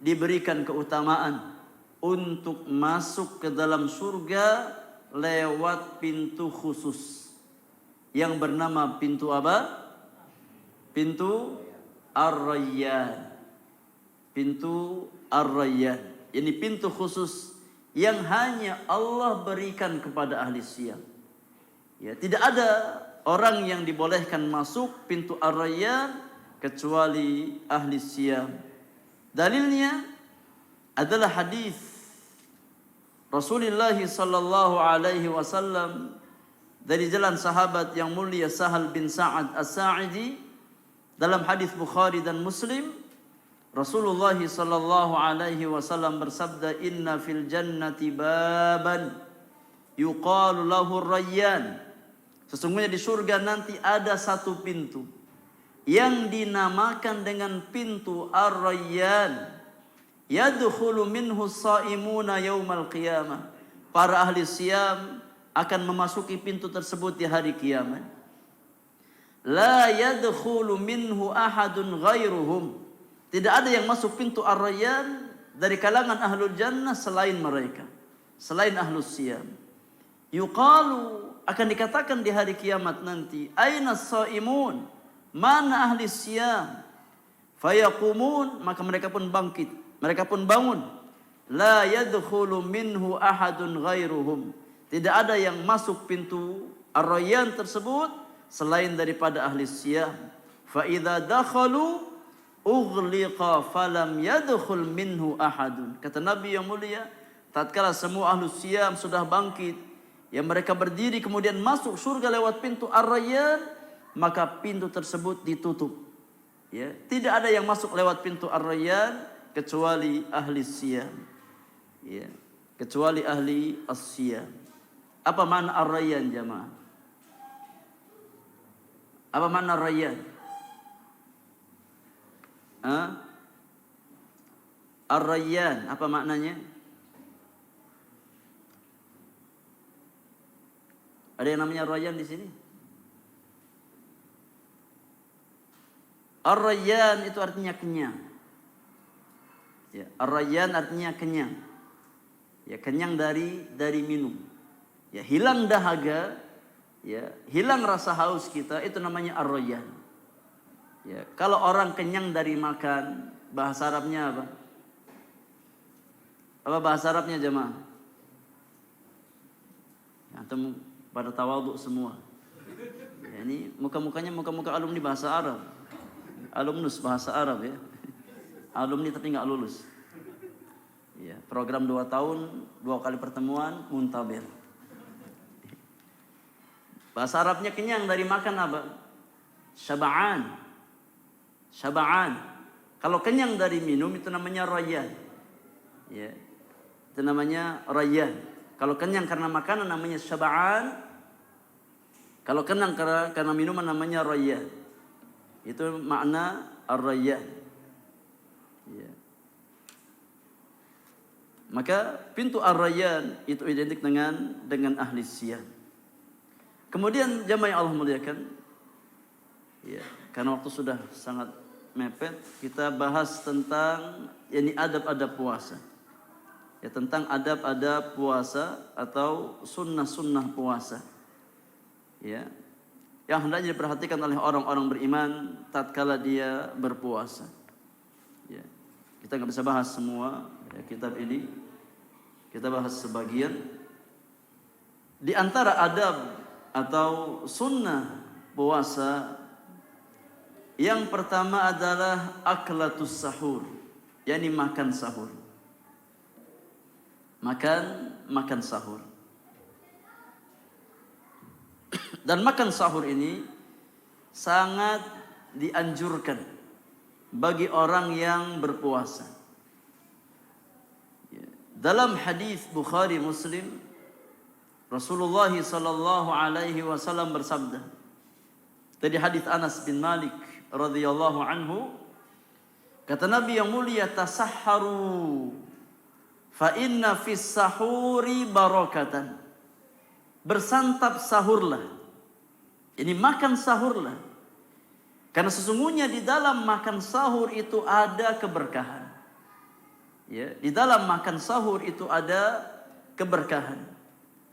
diberikan keutamaan untuk masuk ke dalam surga lewat pintu khusus yang bernama pintu apa? Pintu Ar-Rayyan. Pintu Ar-Rayyan. Ini pintu khusus yang hanya Allah berikan kepada ahli siyam. Ya, tidak ada orang yang dibolehkan masuk pintu Ar-Rayyan kecuali ahli siyam. Dalilnya adalah hadis Rasulullah sallallahu alaihi wasallam dari jalan sahabat yang mulia Sahal bin Sa'ad As-Sa'idi. Dalam hadis Bukhari dan Muslim, Rasulullah sallallahu alaihi wasallam bersabda, "Inna fil jannati baban yuqalu lahu Rayyan." Sesungguhnya di surga nanti ada satu pintu yang dinamakan dengan pintu Ar-Rayyan. Yadkhulu minhu as-saimuna yaumal qiyamah. Para ahli siyam akan memasuki pintu tersebut di hari kiamat. La yadkhulu minhu ahadun ghairuhum. Tidak ada yang masuk pintu Ar-Rayyan dari kalangan ahlul jannah selain mereka, selain ahlus siyam. Yuqalu, akan dikatakan di hari kiamat nanti, aina as-saimun? Mana ahli siyam? Fayaqumun, maka mereka pun bangkit, mereka pun bangun. La yadkhulu minhu ahadun ghairuhum. Tidak ada yang masuk pintu Ar-Rayyan tersebut selain daripada ahli siyam. Fa idza dakhalu ughliqa falam yadkhul minhu ahadun. Kata Nabi yang mulia, tatkala semua ahli siyam sudah bangkit, yang mereka berdiri kemudian masuk surga lewat pintu Ar-Rayyan, maka pintu tersebut ditutup. Ya, tidak ada yang masuk lewat pintu Ar-Rayyan kecuali ahli siyam. Ya, kecuali ahli as-siyam. Apa makna Ar-Rayyan jamaah? Apa makna Ar-Rayyan? Ar-Rayyan apa maknanya? Ada yang namanya Ar-Rayyan di sini? Ar-Rayyan itu artinya kenyang. Ya, Ar-Rayyan artinya kenyang. Ya, kenyang dari minum. Ya, hilang dahaga, ya, hilang rasa haus kita, itu namanya Ar-Rayyan. Ya, kalau orang kenyang dari makan, bahasa Arabnya apa? Apa bahasa Arabnya jemaah? Antum pada tawadhu semua. Ya, ini muka-mukanya muka-muka alumni bahasa Arab. Alumnus bahasa Arab ya. Alumni tapi nggak lulus. Ya, program 2 tahun, 2 kali pertemuan, muntabir. Bahasa Arabnya kenyang dari makan apa? Syaba'an. Syaba'an. Kalau kenyang dari minum itu namanya Rayyan. Ya. Itu namanya Rayyan. Kalau kenyang karena makanan namanya Syaba'an. Kalau kenyang karena minuman namanya Rayyan. Itu makna Ar-Rayyan. Ya. Maka pintu Ar-Rayyan itu identik dengan ahli siyam. Kemudian jamaah yang Allah muliakan, ya, karena waktu sudah sangat mepet, kita bahas tentang yakni adab-adab puasa. Ya, tentang adab-adab puasa atau sunnah-sunnah puasa. Ya, yang hendaknya diperhatikan oleh orang-orang beriman tatkala dia berpuasa. Ya, kita nggak bisa bahas semua ya, kitab ini. Kita bahas sebagian. Di antara adab atau sunnah puasa, yang pertama adalah aklatus sahur, yakni makan sahur. makan sahur. Dan makan sahur ini sangat dianjurkan bagi orang yang berpuasa. Dalam hadis Bukhari Muslim, Rasulullah sallallahu alaihi wasallam bersabda, dari hadis Anas bin Malik radhiyallahu anhu, kata Nabi yang mulia, tasahharu fa inna fis sahuri barakatan. Bersantap sahurlah. Ini makan sahurlah. Karena sesungguhnya di dalam makan sahur itu ada keberkahan. Ya, di dalam makan sahur itu ada keberkahan.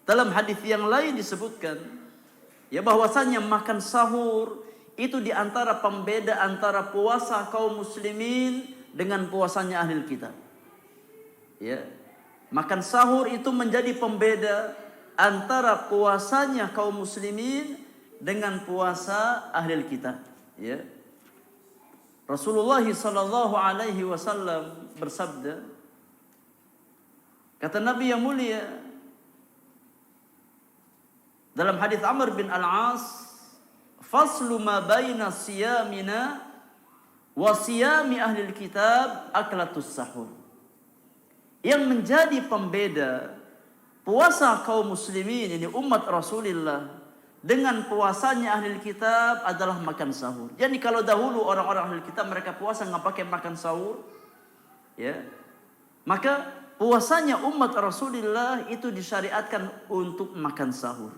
Dalam hadis yang lain disebutkan ya bahwasanya makan sahur itu di antara pembeda antara puasa kaum muslimin dengan puasanya ahli kitab. Ya. Makan sahur itu menjadi pembeda antara puasanya kaum muslimin dengan puasa ahli kitab. Ya. Rasulullah sallallahu alaihi wasallam bersabda, kata Nabi yang mulia dalam hadis Amr bin Al-As, faslu ma baina siyamina wa siyami ahli kitab aklatus sahur. Yang menjadi pembeda puasa kaum muslimin, ini umat Rasulullah, dengan puasanya ahli kitab adalah makan sahur. Jadi kalau dahulu orang-orang ahli kitab mereka puasa nggak pakai makan sahur, ya, maka puasanya umat Rasulullah itu disyariatkan untuk makan sahur.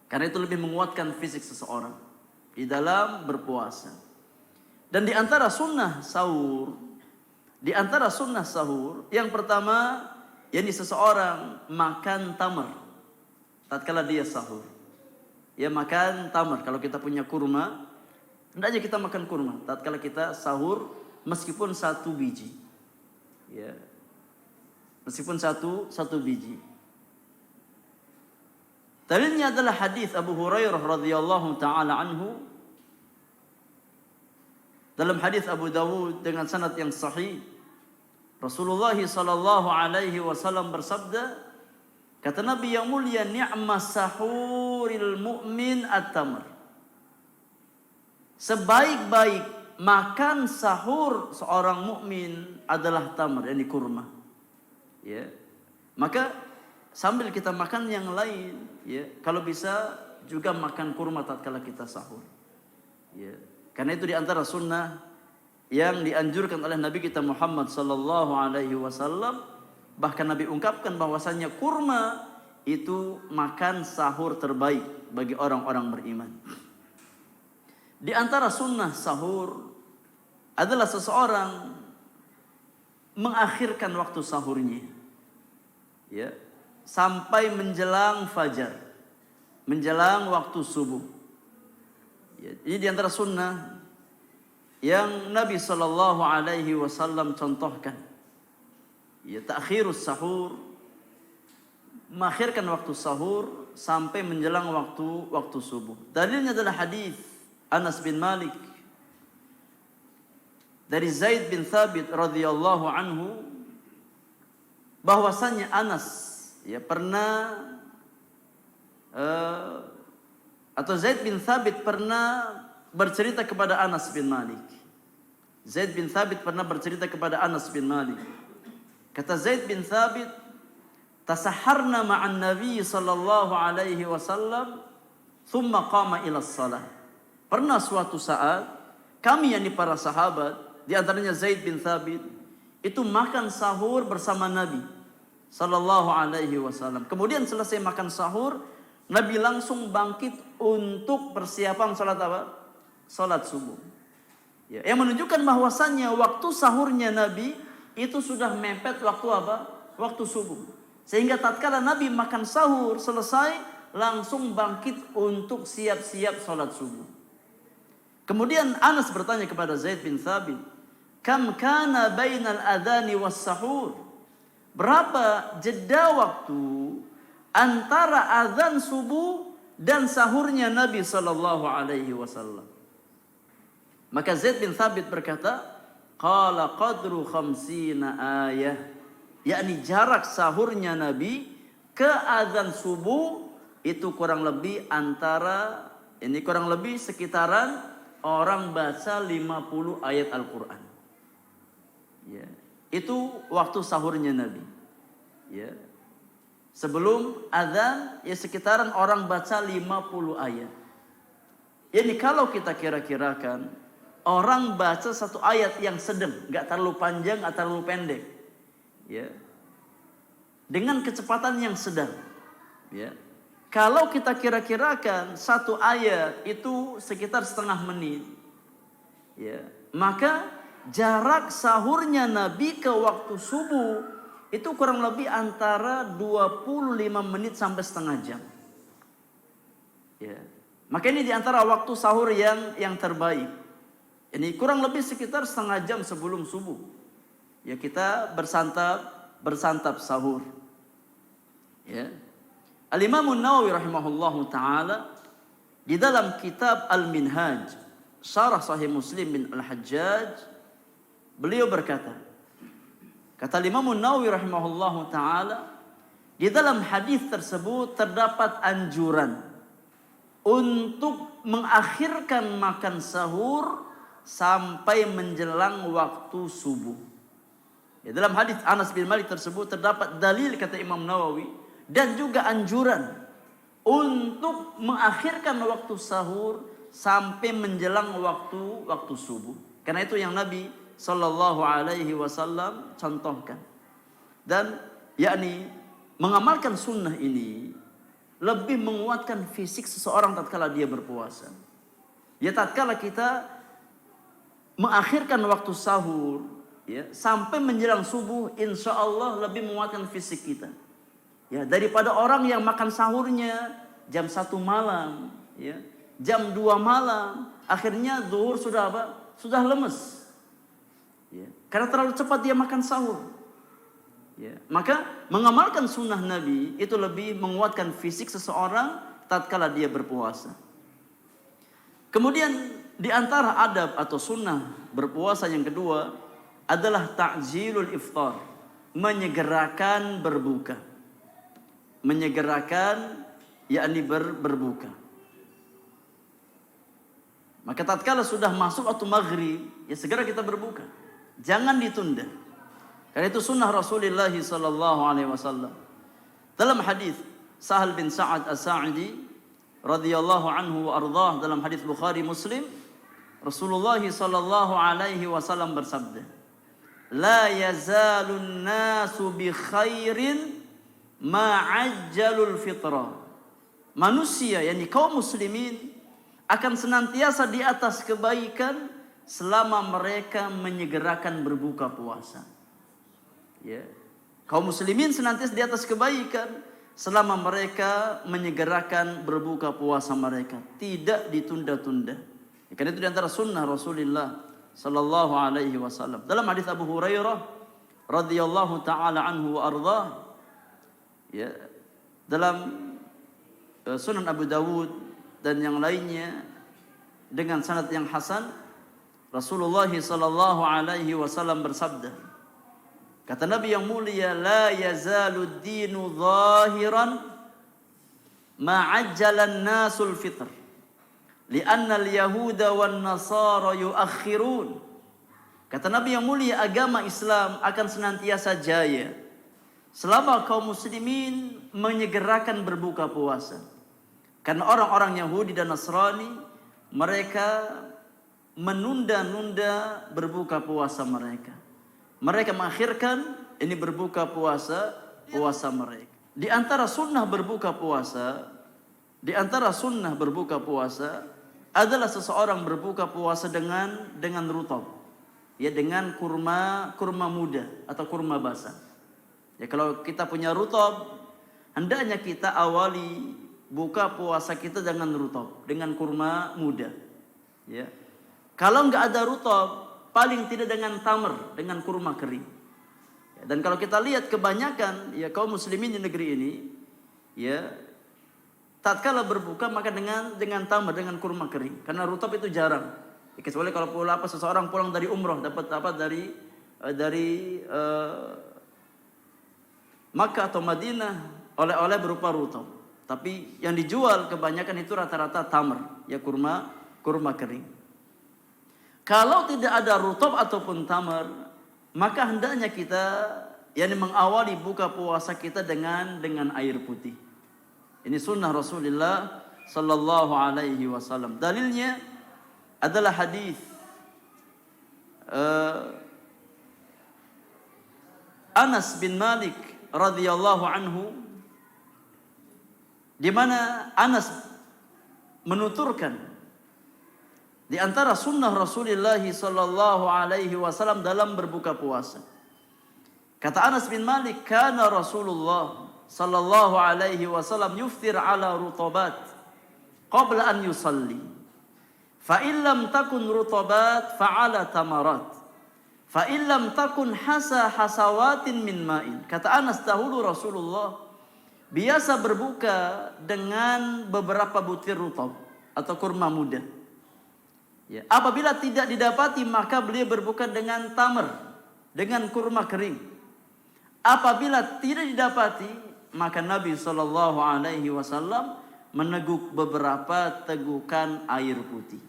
Karena itu lebih menguatkan fisik seseorang di dalam berpuasa. Dan di antara sunnah sahur, yang pertama, yakni seseorang makan tamar tatkala dia sahur. Ya, makan tamar. Kalau kita punya kurma, hendaknya kita makan kurma tatkala kita sahur, meskipun satu biji. Ya. Meskipun satu biji. Dalilnya adalah hadis Abu Hurairah radhiyallahu taala anhu. Dalam hadis Abu Dawud dengan sanad yang sahih, Rasulullah sallallahu alaihi wasallam bersabda, kata Nabi yang mulia, ni'mas sahuril mu'min at-tamr. Sebaik-baik makan sahur seorang mukmin adalah tamr, yakni kurma. Ya. Maka sambil kita makan yang lain, ya, kalau bisa juga makan kurma tatkala kita sahur. Ya. Karena itu di antara sunnah yang dianjurkan oleh Nabi kita Muhammad sallallahu alaihi wasallam. Bahkan Nabi ungkapkan bahwasanya kurma itu makan sahur terbaik bagi orang-orang beriman. Di antara sunnah sahur adalah seseorang mengakhirkan waktu sahurnya, ya, sampai menjelang fajar, menjelang waktu subuh. Ya, ini di antara sunnah yang Nabi sallallahu alaihi wasallam contohkan. Ya, ta'khirus sahur, mengakhirkan waktu sahur sampai menjelang waktu subuh. Dalilnya adalah hadis Anas bin Malik dari Zaid bin Thabit radhiyallahu anhu, bahwasanya Anas ya pernah atau Zaid bin Thabit pernah bercerita kepada Anas bin Malik. Zaid bin Thabit pernah bercerita kepada Anas bin Malik. Kata Zaid bin Thabit, tasaharna ma'an Nabi sallallahu alaihi wasallam, thumma qama ila shalah. Pernah suatu saat kami, yakni para sahabat, di antaranya Zaid bin Thabit, itu makan sahur bersama Nabi sallallahu alaihi wasallam. Kemudian selesai makan sahur, Nabi langsung bangkit untuk persiapan salat apa? Salat subuh. Ya, yang menunjukkan bahwasannya waktu sahurnya Nabi itu sudah mepet waktu apa? Waktu subuh. Sehingga tatkala Nabi makan sahur selesai, langsung bangkit untuk siap-siap salat subuh. Kemudian Anas bertanya kepada Zaid bin Thabit, "Kam kana bainal adhani was sahur?" Berapa jeda waktu antara azan subuh dan sahurnya Nabi sallallahu alaihi wasallam? Maka Zaid bin Thabit berkata, qala qadru khamsina ayah. yakni jarak sahurnya Nabi ke azan subuh itu kurang lebih sekitaran orang baca 50 ayat Al-Quran. Ya, itu waktu sahurnya Nabi. Ya. Sebelum azan ya sekitaran orang baca 50 ayat. Ini kalau kita kira-kirakan orang baca satu ayat yang sedang, nggak terlalu panjang atau terlalu pendek. Ya. Dengan kecepatan yang sedang. Ya. Kalau kita kira-kirakan satu ayat itu sekitar setengah menit. Ya. Maka jarak sahurnya Nabi ke waktu subuh itu kurang lebih antara 25 menit sampai setengah jam. Ya. Maka ini diantara waktu sahur yang terbaik. Ini kurang lebih sekitar setengah jam sebelum subuh. Ya, kita bersantap sahur. Ya. Al-Imam An-Nawawi rahimahullahu taala di dalam kitab Al-Minhaj Syarah Sahih Muslim bin Al-Hajjaj, beliau berkata, kata Imam An-Nawawi rahimahullahu taala, di dalam hadis tersebut terdapat anjuran untuk mengakhirkan makan sahur sampai menjelang waktu subuh. Ya, dalam hadis Anas bin Malik tersebut terdapat dalil, kata Imam Nawawi, dan juga anjuran untuk mengakhirkan waktu sahur sampai menjelang waktu subuh. Karena itu yang Nabi sallallahu alaihi wasallam contohkan. Dan yakni mengamalkan sunnah ini lebih menguatkan fisik seseorang tatkala dia berpuasa. Ya, tatkala kita mengakhirkan waktu sahur ya sampai menjelang subuh, insya Allah lebih menguatkan fisik kita. Ya, daripada orang yang makan sahurnya jam 1 malam, ya, jam 2 malam, akhirnya zuhur sudah apa? Sudah lemes. Ya, karena terlalu cepat dia makan sahur. Ya, maka mengamalkan sunnah Nabi itu lebih menguatkan fisik seseorang tatkala dia berpuasa. Kemudian di antara adab atau sunnah berpuasa yang kedua adalah ta'jilul iftar, menyegerakan berbuka. Menyegerakan yakni berbuka. Maka tatkala sudah masuk waktu maghrib, ya segera kita berbuka. Jangan ditunda. Karena itu sunnah Rasulullah sallallahu alaihi wasallam. Dalam hadis Sahal bin Sa'ad As-Sa'idi radhiyallahu anhu wa ardhah, dalam hadis Bukhari Muslim, Rasulullah sallallahu alaihi wasallam bersabda, "La yazalun nasu bi khairin ma'ajjalul fitra." Manusia, yakni kaum muslimin, akan senantiasa di atas kebaikan selama mereka menyegerakan berbuka puasa. Ya. Kaum muslimin senantiasa di atas kebaikan selama mereka menyegerakan berbuka puasa mereka, tidak ditunda-tunda. Ya, karena itu di antara sunnah Rasulullah sallallahu alaihi wasallam. Dalam hadis Abu Hurairah radhiyallahu taala anhu wa ardhah, ya, dalam Sunan Abu Dawud dan yang lainnya dengan sanad yang hasan, Rasulullah sallallahu alaihi wasallam bersabda, kata Nabi yang mulia, la yazalud dinu zahiran ma'ajjalan nasul fitr li'anna al-yahuda wan nasara yuakhirun. Kata Nabi yang mulia, agama Islam akan senantiasa jaya selama kaum muslimin menyegerakan berbuka puasa. Karena orang-orang Yahudi dan Nasrani, mereka menunda-nunda berbuka puasa mereka. Mereka mengakhirkan ini berbuka puasa mereka. Di antara sunnah berbuka puasa adalah seseorang berbuka puasa dengan rutab. Ya, dengan kurma muda atau kurma basah. Ya, kalau kita punya rutab, hendaknya kita awali buka puasa kita dengan rutab, dengan kurma muda. Ya. Kalau nggak ada rutab, paling tidak dengan tamar, dengan kurma kering. Ya, dan kalau kita lihat kebanyakan ya kaum muslimin di negeri ini, ya, tatkala berbuka maka dengan tamar, dengan kurma kering. Karena rutab itu jarang. Ya, kecuali kalau seseorang pulang dari umroh dapat apa dari Makkah atau Madinah oleh-oleh berupa rutab. Tapi yang dijual kebanyakan itu rata-rata tamr, ya kurma kering. Kalau tidak ada rutab ataupun tamr, maka hendaknya kita mengawali buka puasa kita dengan air putih. Ini sunnah Rasulullah sallallahu alaihi wasallam. Dalilnya adalah hadis Anas bin Malik radhiyallahu anhu, di mana Anas menuturkan di antara sunnah Rasulullah sallallahu alaihi wasallam dalam berbuka puasa. Kata Anas bin Malik, kana Rasulullah sallallahu alaihi wasallam yuftir ala rutabat qabla an yusalli. Fa in lam takun rutabat fa ala tamarat. Fa in lam takun hasawatin min ma'in. Kata Anas, dahulu Rasulullah biasa berbuka dengan beberapa butir rutab atau kurma muda. Ya, apabila tidak didapati maka beliau berbuka dengan tamar, dengan kurma kering. Apabila tidak didapati maka Nabi sallallahu alaihi wasallam meneguk beberapa tegukan air putih.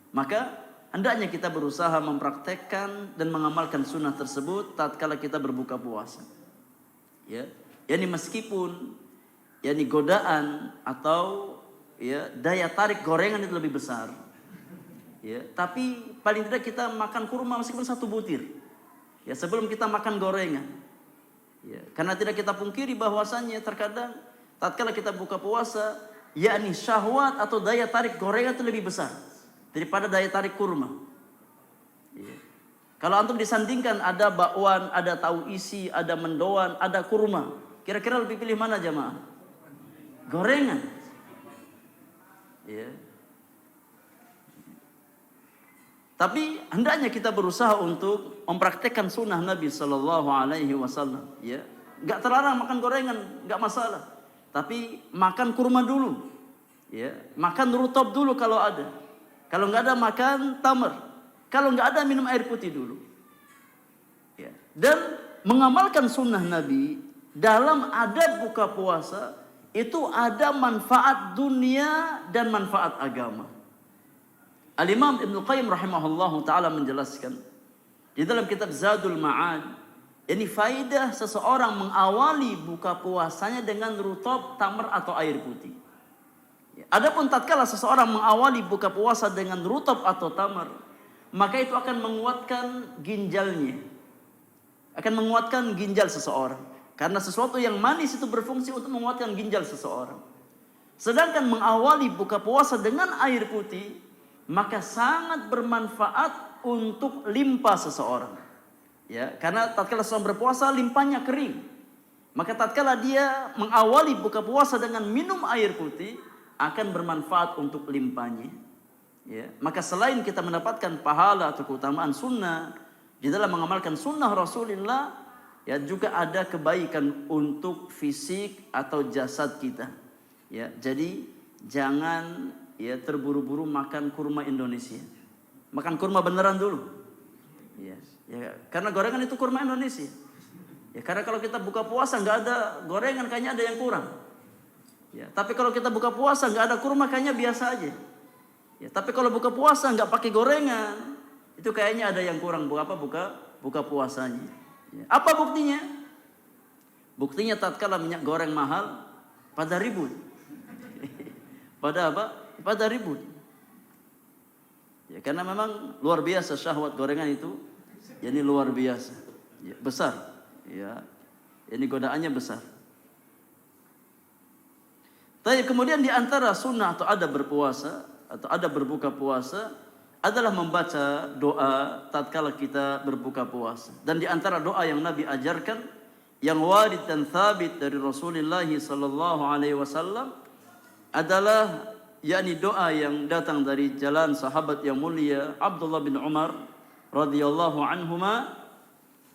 Maka hendaknya kita berusaha mempraktekkan dan mengamalkan sunnah tersebut tatkala kita berbuka puasa. Ya, yani meskipun godaan atau daya tarik gorengan itu lebih besar. Ya, tapi paling tidak kita makan kurma meskipun 1 butir. Ya, sebelum kita makan gorengan. Ya, karena tidak kita pungkiri bahwasannya terkadang tatkala kita buka puasa, syahwat atau daya tarik gorengan itu lebih besar daripada daya tarik kurma. Ya. Kalau antum disandingkan ada bakwan, ada tahu isi, ada mendoan, ada kurma, kira-kira lebih pilih mana jamaah? Gorengan. Ya. Tapi hendaknya kita berusaha untuk mempraktekkan sunnah Nabi Sallallahu Alaihi Wasallam. Ya, nggak terlarang makan gorengan, nggak masalah. Tapi makan kurma dulu, ya, makan rutab dulu kalau ada. Kalau nggak ada makan tamar. Kalau nggak ada minum air putih dulu. Ya. Dan mengamalkan sunnah Nabi dalam adab buka puasa itu ada manfaat dunia dan manfaat agama. Al-Imam Ibnu Qayyim rahimahullahu ta'ala menjelaskan di dalam kitab Zadul Ma'ad, ini faidah seseorang mengawali buka puasanya dengan rutab, tamar atau air putih. Adapun tatkala seseorang mengawali buka puasa dengan rutab atau tamar, maka itu akan menguatkan ginjalnya. Akan menguatkan ginjal seseorang. Karena sesuatu yang manis itu berfungsi untuk menguatkan ginjal seseorang. Sedangkan mengawali buka puasa dengan air putih, maka sangat bermanfaat untuk limpa seseorang. Ya, karena tatkala seseorang berpuasa limpahnya kering. Maka tatkala dia mengawali buka puasa dengan minum air putih akan bermanfaat untuk limpahnya. Ya, maka selain kita mendapatkan pahala atau keutamaan sunnah di dalam mengamalkan sunnah Rasulullah, ya juga ada kebaikan untuk fisik atau jasad kita. Ya, jadi jangan terburu-buru makan kurma Indonesia. Makan kurma beneran dulu. Ya, karena gorengan itu kurma Indonesia. Ya, karena kalau kita buka puasa nggak ada gorengan, kayaknya ada yang kurang. Ya, tapi kalau kita buka puasa nggak ada kurma, kayaknya biasa aja. Ya, tapi kalau buka puasa nggak pakai gorengan, itu kayaknya ada yang kurang. Buka puasanya. Ya, apa buktinya? Buktinya tatkala minyak goreng mahal, pada ribut. Pada apa? Pada ribut. Ya, karena memang luar biasa syahwat gorengan itu. Ini luar biasa. Ya, besar. Ya. Ini godaannya besar. Tapi kemudian di antara sunnah atau adab berpuasa atau adab berbuka puasa adalah membaca doa tatkala kita berbuka puasa. Dan di antara doa yang Nabi ajarkan yang warid dan thabit dari Rasulullah sallallahu alaihi wasallam adalah doa yang datang dari jalan sahabat yang mulia Abdullah bin Umar radhiyallahu anhuma,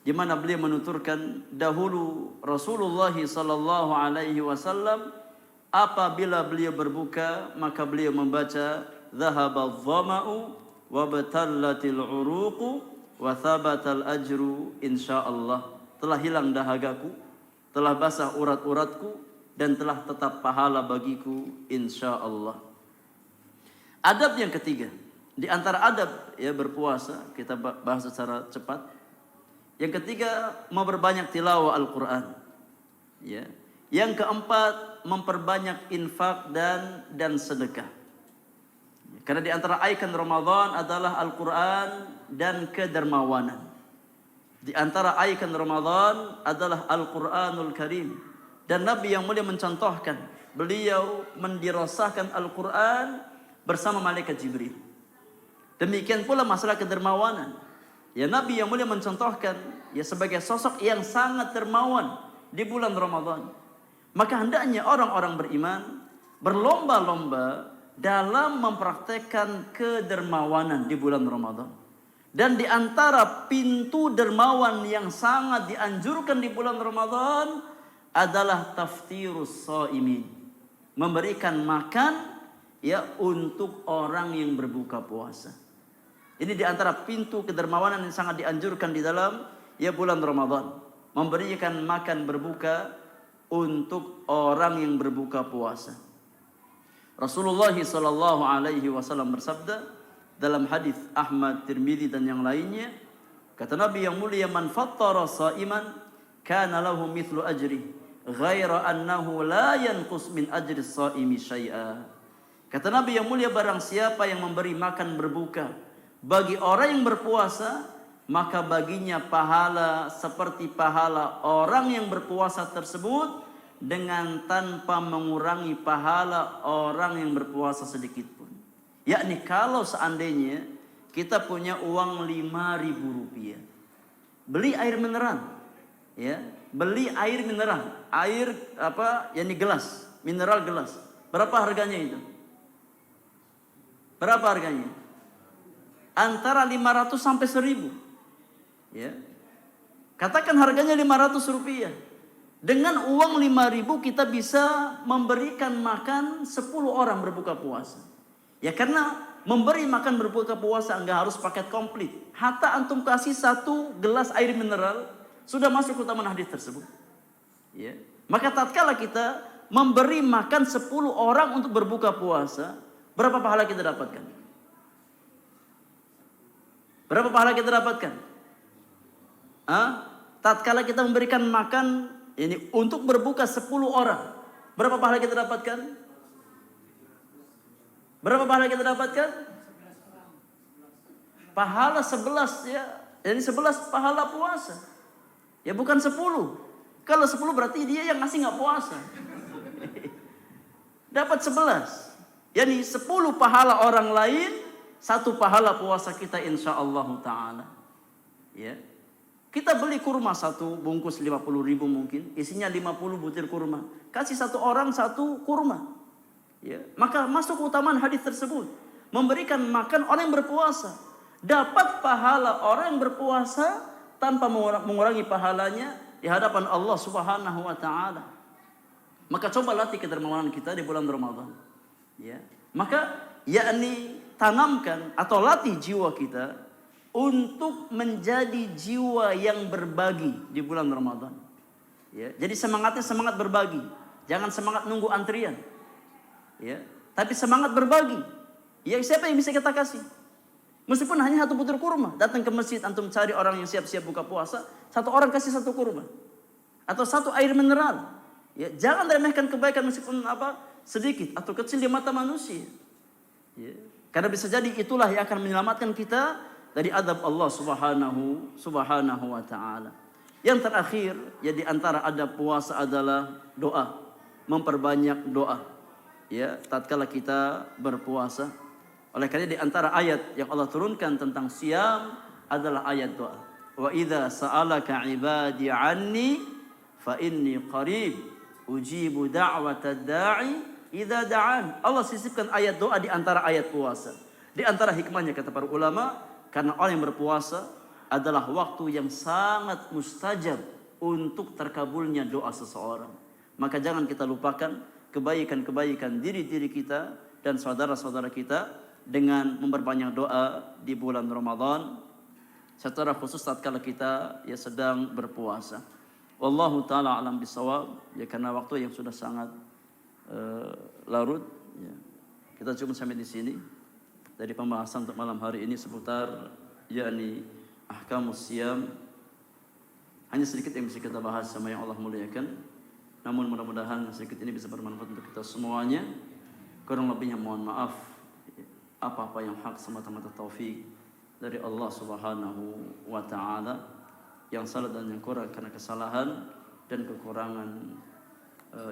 di mana beliau menuturkan dahulu Rasulullah sallallahu alaihi wasallam apabila beliau berbuka maka beliau membaca dhahabadh dhama'u wa batallatil uruqu wa thabatal ajru insyaallah. Telah hilang dahagaku telah basah urat-uratku, dan telah tetap pahala bagiku insyaallah. Adab yang ketiga, di antara adab ya berpuasa, kita bahas secara cepat. Yang ketiga, memperbanyak tilawah Al-Quran. Ya. Yang keempat, memperbanyak infak dan sedekah. Karena di antara ikon Ramadan adalah Al-Quran dan kedermawanan. Di antara ikon Ramadan adalah Al-Quranul Karim. Dan Nabi yang mulia mencontohkan, beliau mendirasahkan Al-Quran bersama malaikat Jibril. Demikian pula masalah kedermawanan. Ya, Nabi yang mulia mencontohkan ya sebagai sosok yang sangat dermawan di bulan Ramadan. Maka hendaknya orang-orang beriman berlomba-lomba dalam mempraktekkan kedermawanan di bulan Ramadan. Dan di antara pintu dermawan yang sangat dianjurkan di bulan Ramadan adalah taftirus shaimin, memberikan makan ya untuk orang yang berbuka puasa. Ini di antara pintu kedermawanan yang sangat dianjurkan di dalam ya bulan Ramadan, memberikan makan berbuka untuk orang yang berbuka puasa. Rasulullah sallallahu alaihi wasallam bersabda dalam hadis Ahmad, Tirmidzi dan yang lainnya, kata Nabi yang mulia, man fattara shaiman kana lahu mithlu ajri ghaira annahu la yanqus min ajri shaimi syai'a. Kata Nabi yang mulia, barang siapa yang memberi makan berbuka bagi orang yang berpuasa, maka baginya pahala seperti pahala orang yang berpuasa tersebut, dengan tanpa mengurangi pahala orang yang berpuasa sedikit pun. Yakni kalau seandainya kita punya uang 5.000 rupiah, beli air mineral, ya, beli air mineral, air apa, yakni gelas, mineral gelas. Berapa harganya itu? Berapa harganya? Antara 500 sampai 1.000. Ya. Katakan harganya 500 rupiah. Dengan uang 5.000 kita bisa memberikan makan 10 orang berbuka puasa. Ya, karena memberi makan berbuka puasa enggak harus paket komplit. Hatta antum kasih 1 gelas air mineral sudah masuk keutamaan hadis tersebut. Ya. Maka tatkala kita memberi makan 10 orang untuk berbuka puasa, berapa pahala kita dapatkan? Berapa pahala kita dapatkan? Tatkala kita memberikan makan ini untuk berbuka 10 orang, berapa pahala kita dapatkan? Berapa pahala kita dapatkan? Pahala 11 ya. Jadi 11 pahala puasa. Ya bukan 10. Kalau 10 berarti dia yang ngasih nggak puasa. Dapat 11. Yani 10 pahala orang lain, 1 pahala puasa kita insyaallah ta'ala. Ya. Kita beli kurma 1 bungkus 50.000 mungkin, isinya 50 butir kurma. Kasih 1 orang 1 kurma. Ya, maka masuk keutamaan hadis tersebut. Memberikan makan orang yang berpuasa. Dapat pahala orang yang berpuasa tanpa mengurangi pahalanya di hadapan Allah Subhanahu wa taala. Maka coba latih kedermawanan kita di bulan Ramadan. Ya. Maka yakni tanamkan atau latih jiwa kita untuk menjadi jiwa yang berbagi di bulan Ramadan. Ya, jadi semangatnya semangat berbagi, jangan semangat nunggu antrian. Ya, tapi semangat berbagi. Ya, siapa yang bisa kita kasih? Meskipun hanya 1 butir kurma, datang ke masjid antum cari orang yang siap-siap buka puasa, 1 orang kasih 1 kurma atau 1 air mineral. Ya, jangan remehkan kebaikan meskipun sedikit atau kecil di mata manusia. Ya, karena bisa jadi itulah yang akan menyelamatkan kita dari adab Allah subhanahu wa ta'ala. Yang terakhir, ya di antara adab puasa adalah doa. Memperbanyak doa. Ya, tatkala kita berpuasa. Oleh karena di antara ayat yang Allah turunkan tentang siam adalah ayat doa. Wa idza sa'alaka 'ibadi 'anni fa inni qarib ujibu da'watad da'i idza da'an. Allah sisipkan ayat doa di antara ayat puasa. Di antara hikmahnya kata para ulama, karena orang yang berpuasa adalah waktu yang sangat mustajab untuk terkabulnya doa seseorang. Maka jangan kita lupakan kebaikan-kebaikan diri-diri kita dan saudara-saudara kita dengan memperbanyak doa di bulan Ramadan, secara khusus tatkala kita sedang berpuasa. Wallahu taala alam bisawab. Ya, karena waktu yang sudah sangat larut, ya. Kita cuma sampai di sini dari pembahasan untuk malam hari ini seputar yakni ahkamus siyam. Hanya sedikit yang bisa kita bahas sama yang Allah muliakan. Namun mudah-mudahan sedikit ini bisa bermanfaat untuk kita semuanya. Kurang lebihnya mohon maaf. Apa-apa yang hak semata-mata taufik dari Allah Subhanahu wa taala. Yang salah dan yang kurang karena kesalahan dan kekurangan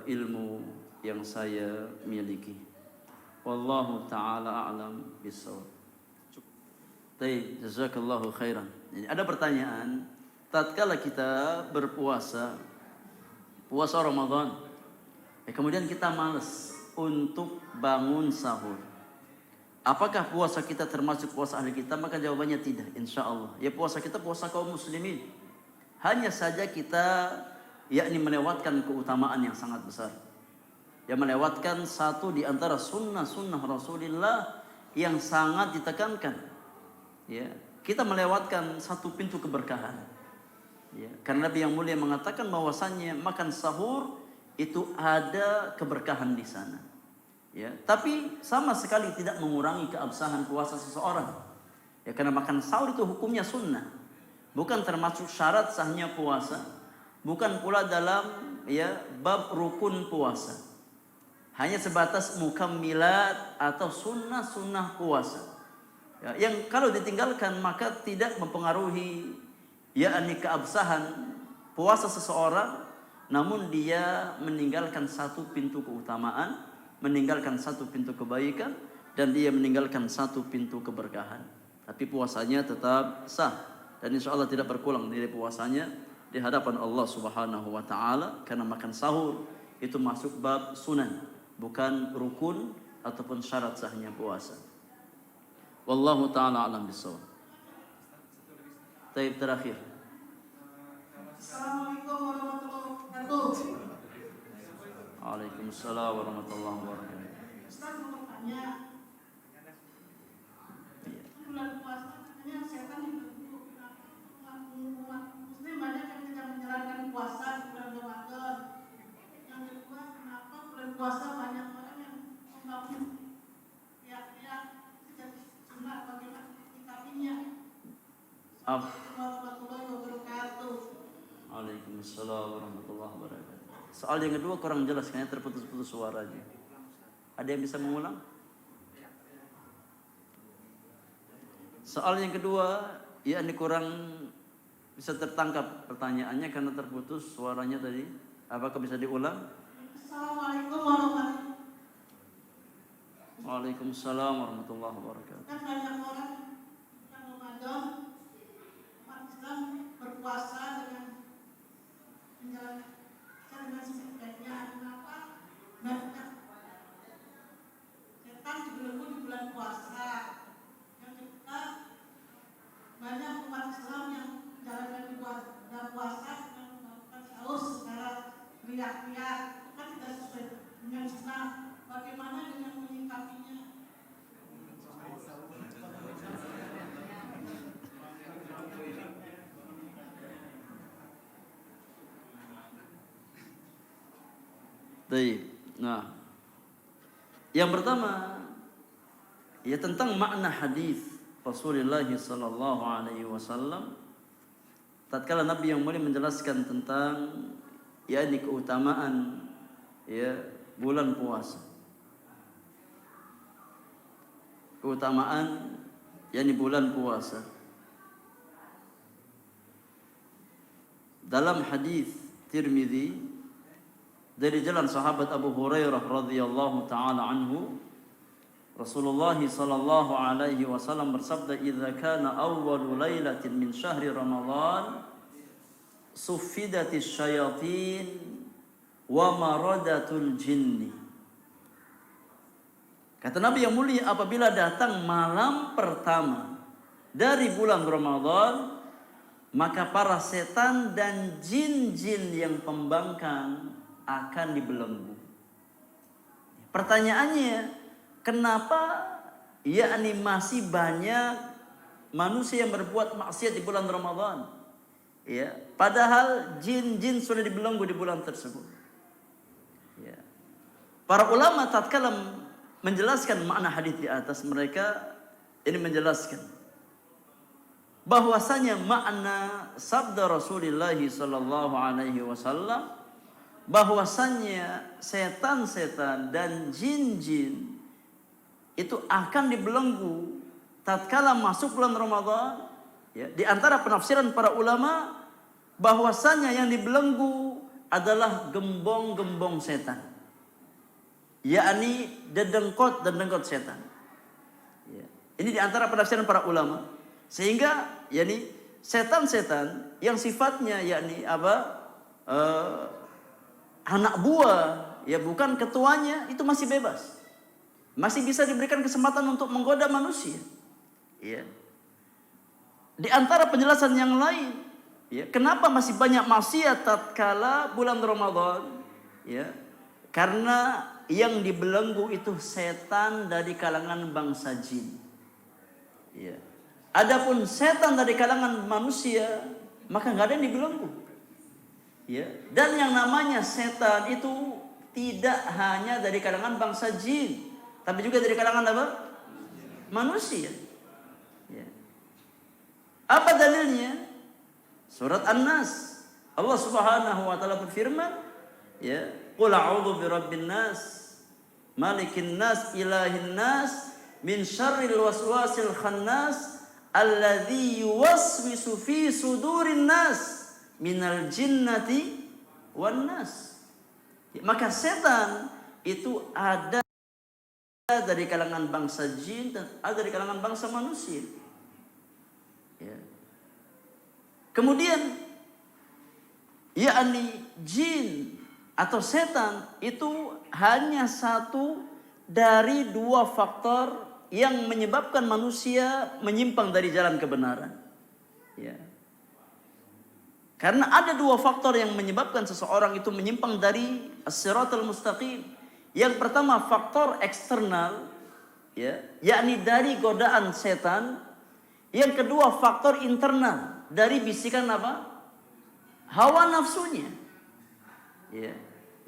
ilmu yang saya miliki. Wallahu taala a'lam bissawab. Baik, jazakallahu khairan. Jadi ada pertanyaan, tatkala kita berpuasa, puasa Ramadan, kemudian kita malas untuk bangun sahur, apakah puasa kita termasuk puasa ahli kita? Maka jawabannya tidak, insya Allah. Ya, puasa kita puasa kaum muslimin. Hanya saja kita yakni melewatkan keutamaan yang sangat besar. Ya, melewatkan satu di antara sunnah-sunnah Rasulullah yang sangat ditekankan. Ya, kita melewatkan satu pintu keberkahan. Ya, karena Nabi yang mulia mengatakan bahwasannya makan sahur itu ada keberkahan di sana. Ya, tapi sama sekali tidak mengurangi keabsahan puasa seseorang. Ya, karena makan sahur itu hukumnya sunnah, bukan termasuk syarat sahnya puasa, bukan pula dalam bab rukun puasa. Hanya sebatas mukammilat atau sunnah-sunnah puasa. Ya, yang kalau ditinggalkan maka tidak mempengaruhi yakni keabsahan puasa seseorang, namun dia meninggalkan satu pintu keutamaan, meninggalkan satu pintu kebaikan, dan dia meninggalkan satu pintu keberkahan. Tapi puasanya tetap sah dan insya Allah tidak berkurang nilai puasanya di hadapan Allah Subhanahu wa taala, karena makan sahur itu masuk bab sunan, bukan rukun ataupun syarat sahnya puasa. Wallahu taala alam bisawab. Taib terakhir. Assalamualaikum warahmatullahi wabarakatuh. Waalaikumsalam warahmatullahi wabarakatuh. Ustaz mau tanya, bulan puasa katanya setan itu umat muslim banyak yang tidak menjalankan puasa di bulan Ramadan. Yang kedua, kenapa bulan puasa banyak orang yang membangun pihak-pihak tidak sunat, bagaimana menyikapinya? Assalamualaikum warahmatullahi wabarakatuh. Waalaikumsalam warahmatullahi wabarakatuh. Soal yang kedua kurang jelas, kayaknya terputus-putus suaranya. Ada yang bisa mengulang? Soal yang kedua, ya ini kurang bisa tertangkap pertanyaannya karena terputus suaranya tadi. Apakah bisa diulang? Assalamualaikum warahmatullahi wabarakatuh. Waalaikumsalam warahmatullahi wabarakatuh. Kan banyak orang yang Ramadan, umat Islam berpuasa dengan menjalankan dengan sebaiknya. Kenapa banyak setan dibelenggu di bulan puasa? Yang kedua, banyak umat Islam yang menjalankan ibadah puasa dengan melakukan sahur secara riak-riak, itu kan tidak sesuai dengan Islam. Bagaimana dengan menyikapinya? Baik. Nah, yang pertama ya tentang makna hadis Rasulullah sallallahu alaihi wasallam tatkala Nabi yang mulia menjelaskan tentang yakni keutamaan bulan puasa. Keutamaan yakni bulan puasa. Dalam hadis Tirmidzi dari jalan sahabat Abu Hurairah radhiyallahu taala anhu, Rasulullah sallallahu alaihi wasallam bersabda, "Idza kana awwalu lailatin min syahri Ramadan, suffidatis syayatin wa maradatul jinni." Kata Nabi yang mulia, apabila datang malam pertama dari bulan Ramadan, maka para setan dan jin-jin yang pembangkang akan dibelenggu. Pertanyaannya, kenapa masih banyak manusia yang berbuat maksiat di bulan Ramadan? Ya, padahal jin-jin sudah dibelenggu di bulan tersebut. Ya. Para ulama tatkala menjelaskan makna hadis di atas, mereka ini menjelaskan bahwasanya makna sabda Rasulullah sallallahu alaihi wasallam bahwasanya setan-setan dan jin-jin itu akan dibelenggu tatkala masuk bulan Ramadan. Ya, di antara penafsiran para ulama bahwasanya yang dibelenggu adalah gembong-gembong setan, yakni dedengkot setan. Ya. Ini di antara penafsiran para ulama, sehingga yakni setan-setan yang sifatnya yakni anak buah, ya bukan ketuanya, itu masih bebas, masih bisa diberikan kesempatan untuk menggoda manusia. Ya. Di antara penjelasan yang lain, ya, kenapa masih banyak maksiat tatkala bulan Ramadan? Ya, karena yang dibelenggu itu setan dari kalangan bangsa jin. Ya. Adapun setan dari kalangan manusia, maka nggak ada yang dibelenggu. Ya. Dan yang namanya setan itu tidak hanya dari kalangan bangsa jin, tapi juga dari kalangan apa? Manusia. Ya. Apa dalilnya? Surat An-Nas. Allah Subhanahu wa taala berfirman, ya, qul a'udzu birabbin nas, malikin nas, ilahin nas, min syarril waswasil khannas, alladzi yuwaswisu fi sudurin nas, minal jinnati wan nas. Ya, maka setan itu ada dari kalangan bangsa jin dan ada dari kalangan bangsa manusia. Ya. Kemudian yakni jin atau setan itu hanya satu dari dua faktor yang menyebabkan manusia menyimpang dari jalan kebenaran. Ya. Karena ada dua faktor yang menyebabkan seseorang itu menyimpang dari as-siratal mustaqim. Yang pertama faktor eksternal, ya, yakni dari godaan setan. Yang kedua faktor internal dari bisikan apa? Hawa nafsunya. Ya.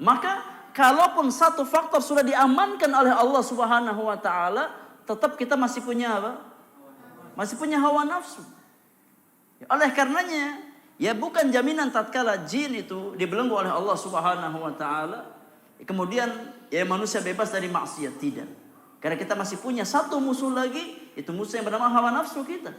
Maka kalaupun satu faktor sudah diamankan oleh Allah Subhanahu wa taala, tetap kita masih punya apa? Masih punya hawa nafsu. Ya, oleh karenanya, ya bukan jaminan tatkala jin itu dibelenggu oleh Allah Subhanahu wa taala, kemudian ya manusia bebas dari maksiat, tidak. Karena kita masih punya satu musuh lagi, itu musuh yang bernama hawa nafsu kita.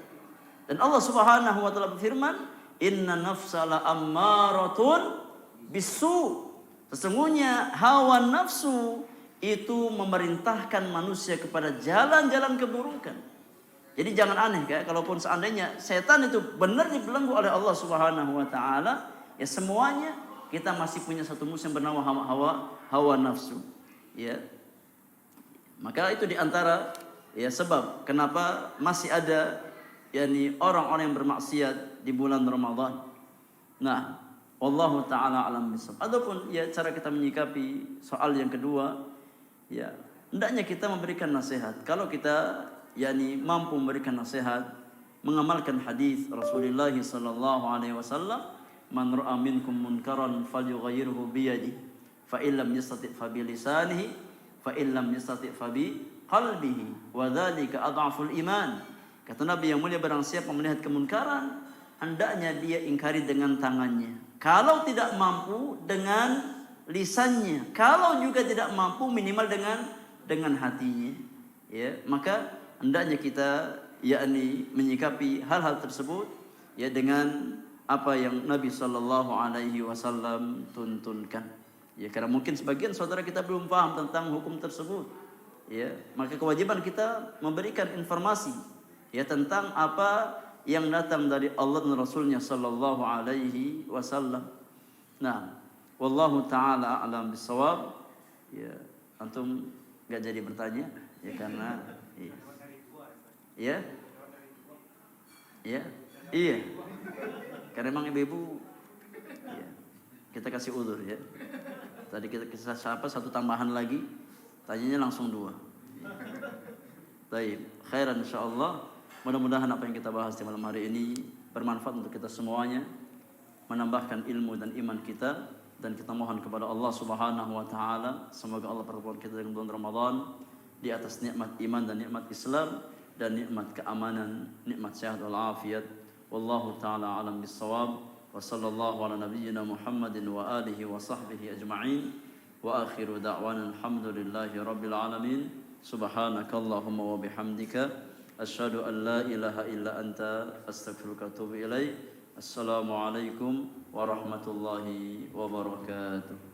Dan Allah Subhanahu wa taala berfirman, "Inna nafsala ammaratun bisu." Sesungguhnya hawa nafsu itu memerintahkan manusia kepada jalan-jalan keburukan. Jadi jangan aneh, kayak kalaupun seandainya setan itu benar dibelenggu oleh Allah Subhanahu wa taala, ya semuanya kita masih punya satu musuh yang bernama hawa nafsu. Ya. Maka itu diantara ya sebab kenapa masih ada yakni orang-orang yang bermaksiat di bulan Ramadan. Nah, wallahu taala alam bisawab. Adapun ya cara kita menyikapi soal yang kedua, ya hendaknya kita memberikan nasihat. Kalau kita yakni mampu memberikan nasihat, mengamalkan hadis Rasulullah sallallahu alaihi wasallam, man ra'a minkum munkaran falyughayyirhu bi yadihi, fa illam yastati' fa bi lisanihi, fa illam yastati' fa bi qalbihi, wa dzalika adhaful iman. Kata Nabi yang mulia, barang siapa melihat kemunkaran, hendaknya dia ingkari dengan tangannya. Kalau tidak mampu dengan lisannya, kalau juga tidak mampu minimal dengan hatinya. Ya, maka hendaknya kita yakni menyikapi hal-hal tersebut ya dengan apa yang Nabi sallallahu alaihi wasallam tuntunkan. Ya, karena mungkin sebagian saudara kita belum paham tentang hukum tersebut. Ya, maka kewajiban kita memberikan informasi ya tentang apa yang datang dari Allah dan Rasulnya sallallahu alaihi wasallam. Nah, wallahu taala a'lam bissawab. Ya, antum enggak jadi bertanya ya karena iya. Ya. Iya. Karena memang ibu-ibu ya, kita kasih udzur ya. Tadi kita siapa satu tambahan lagi, tanyanya langsung dua. Baik, khairan insyaallah. Mudah-mudahan apa yang kita bahas di malam hari ini bermanfaat untuk kita semuanya. menambahkan ilmu dan iman kita, dan kita mohon kepada Allah Subhanahu wa taala semoga Allah pertemukan kita dengan bulan Ramadan di atas nikmat iman dan nikmat Islam dan nikmat keamanan, nikmat sehat wal afiat. Wallahu taala alam bissawab. Wa sallallahu ala nabiyyina Muhammadin wa alihi wa sahbihi ajma'in. Wa akhiru da'wana alhamdulillahi rabbil alamin. Subhanakallahumma wa bihamdika asyhadu an la ilaha illa anta astaghfiruka wa atubu ilaik. Assalamualaikum warahmatullahi wabarakatuh.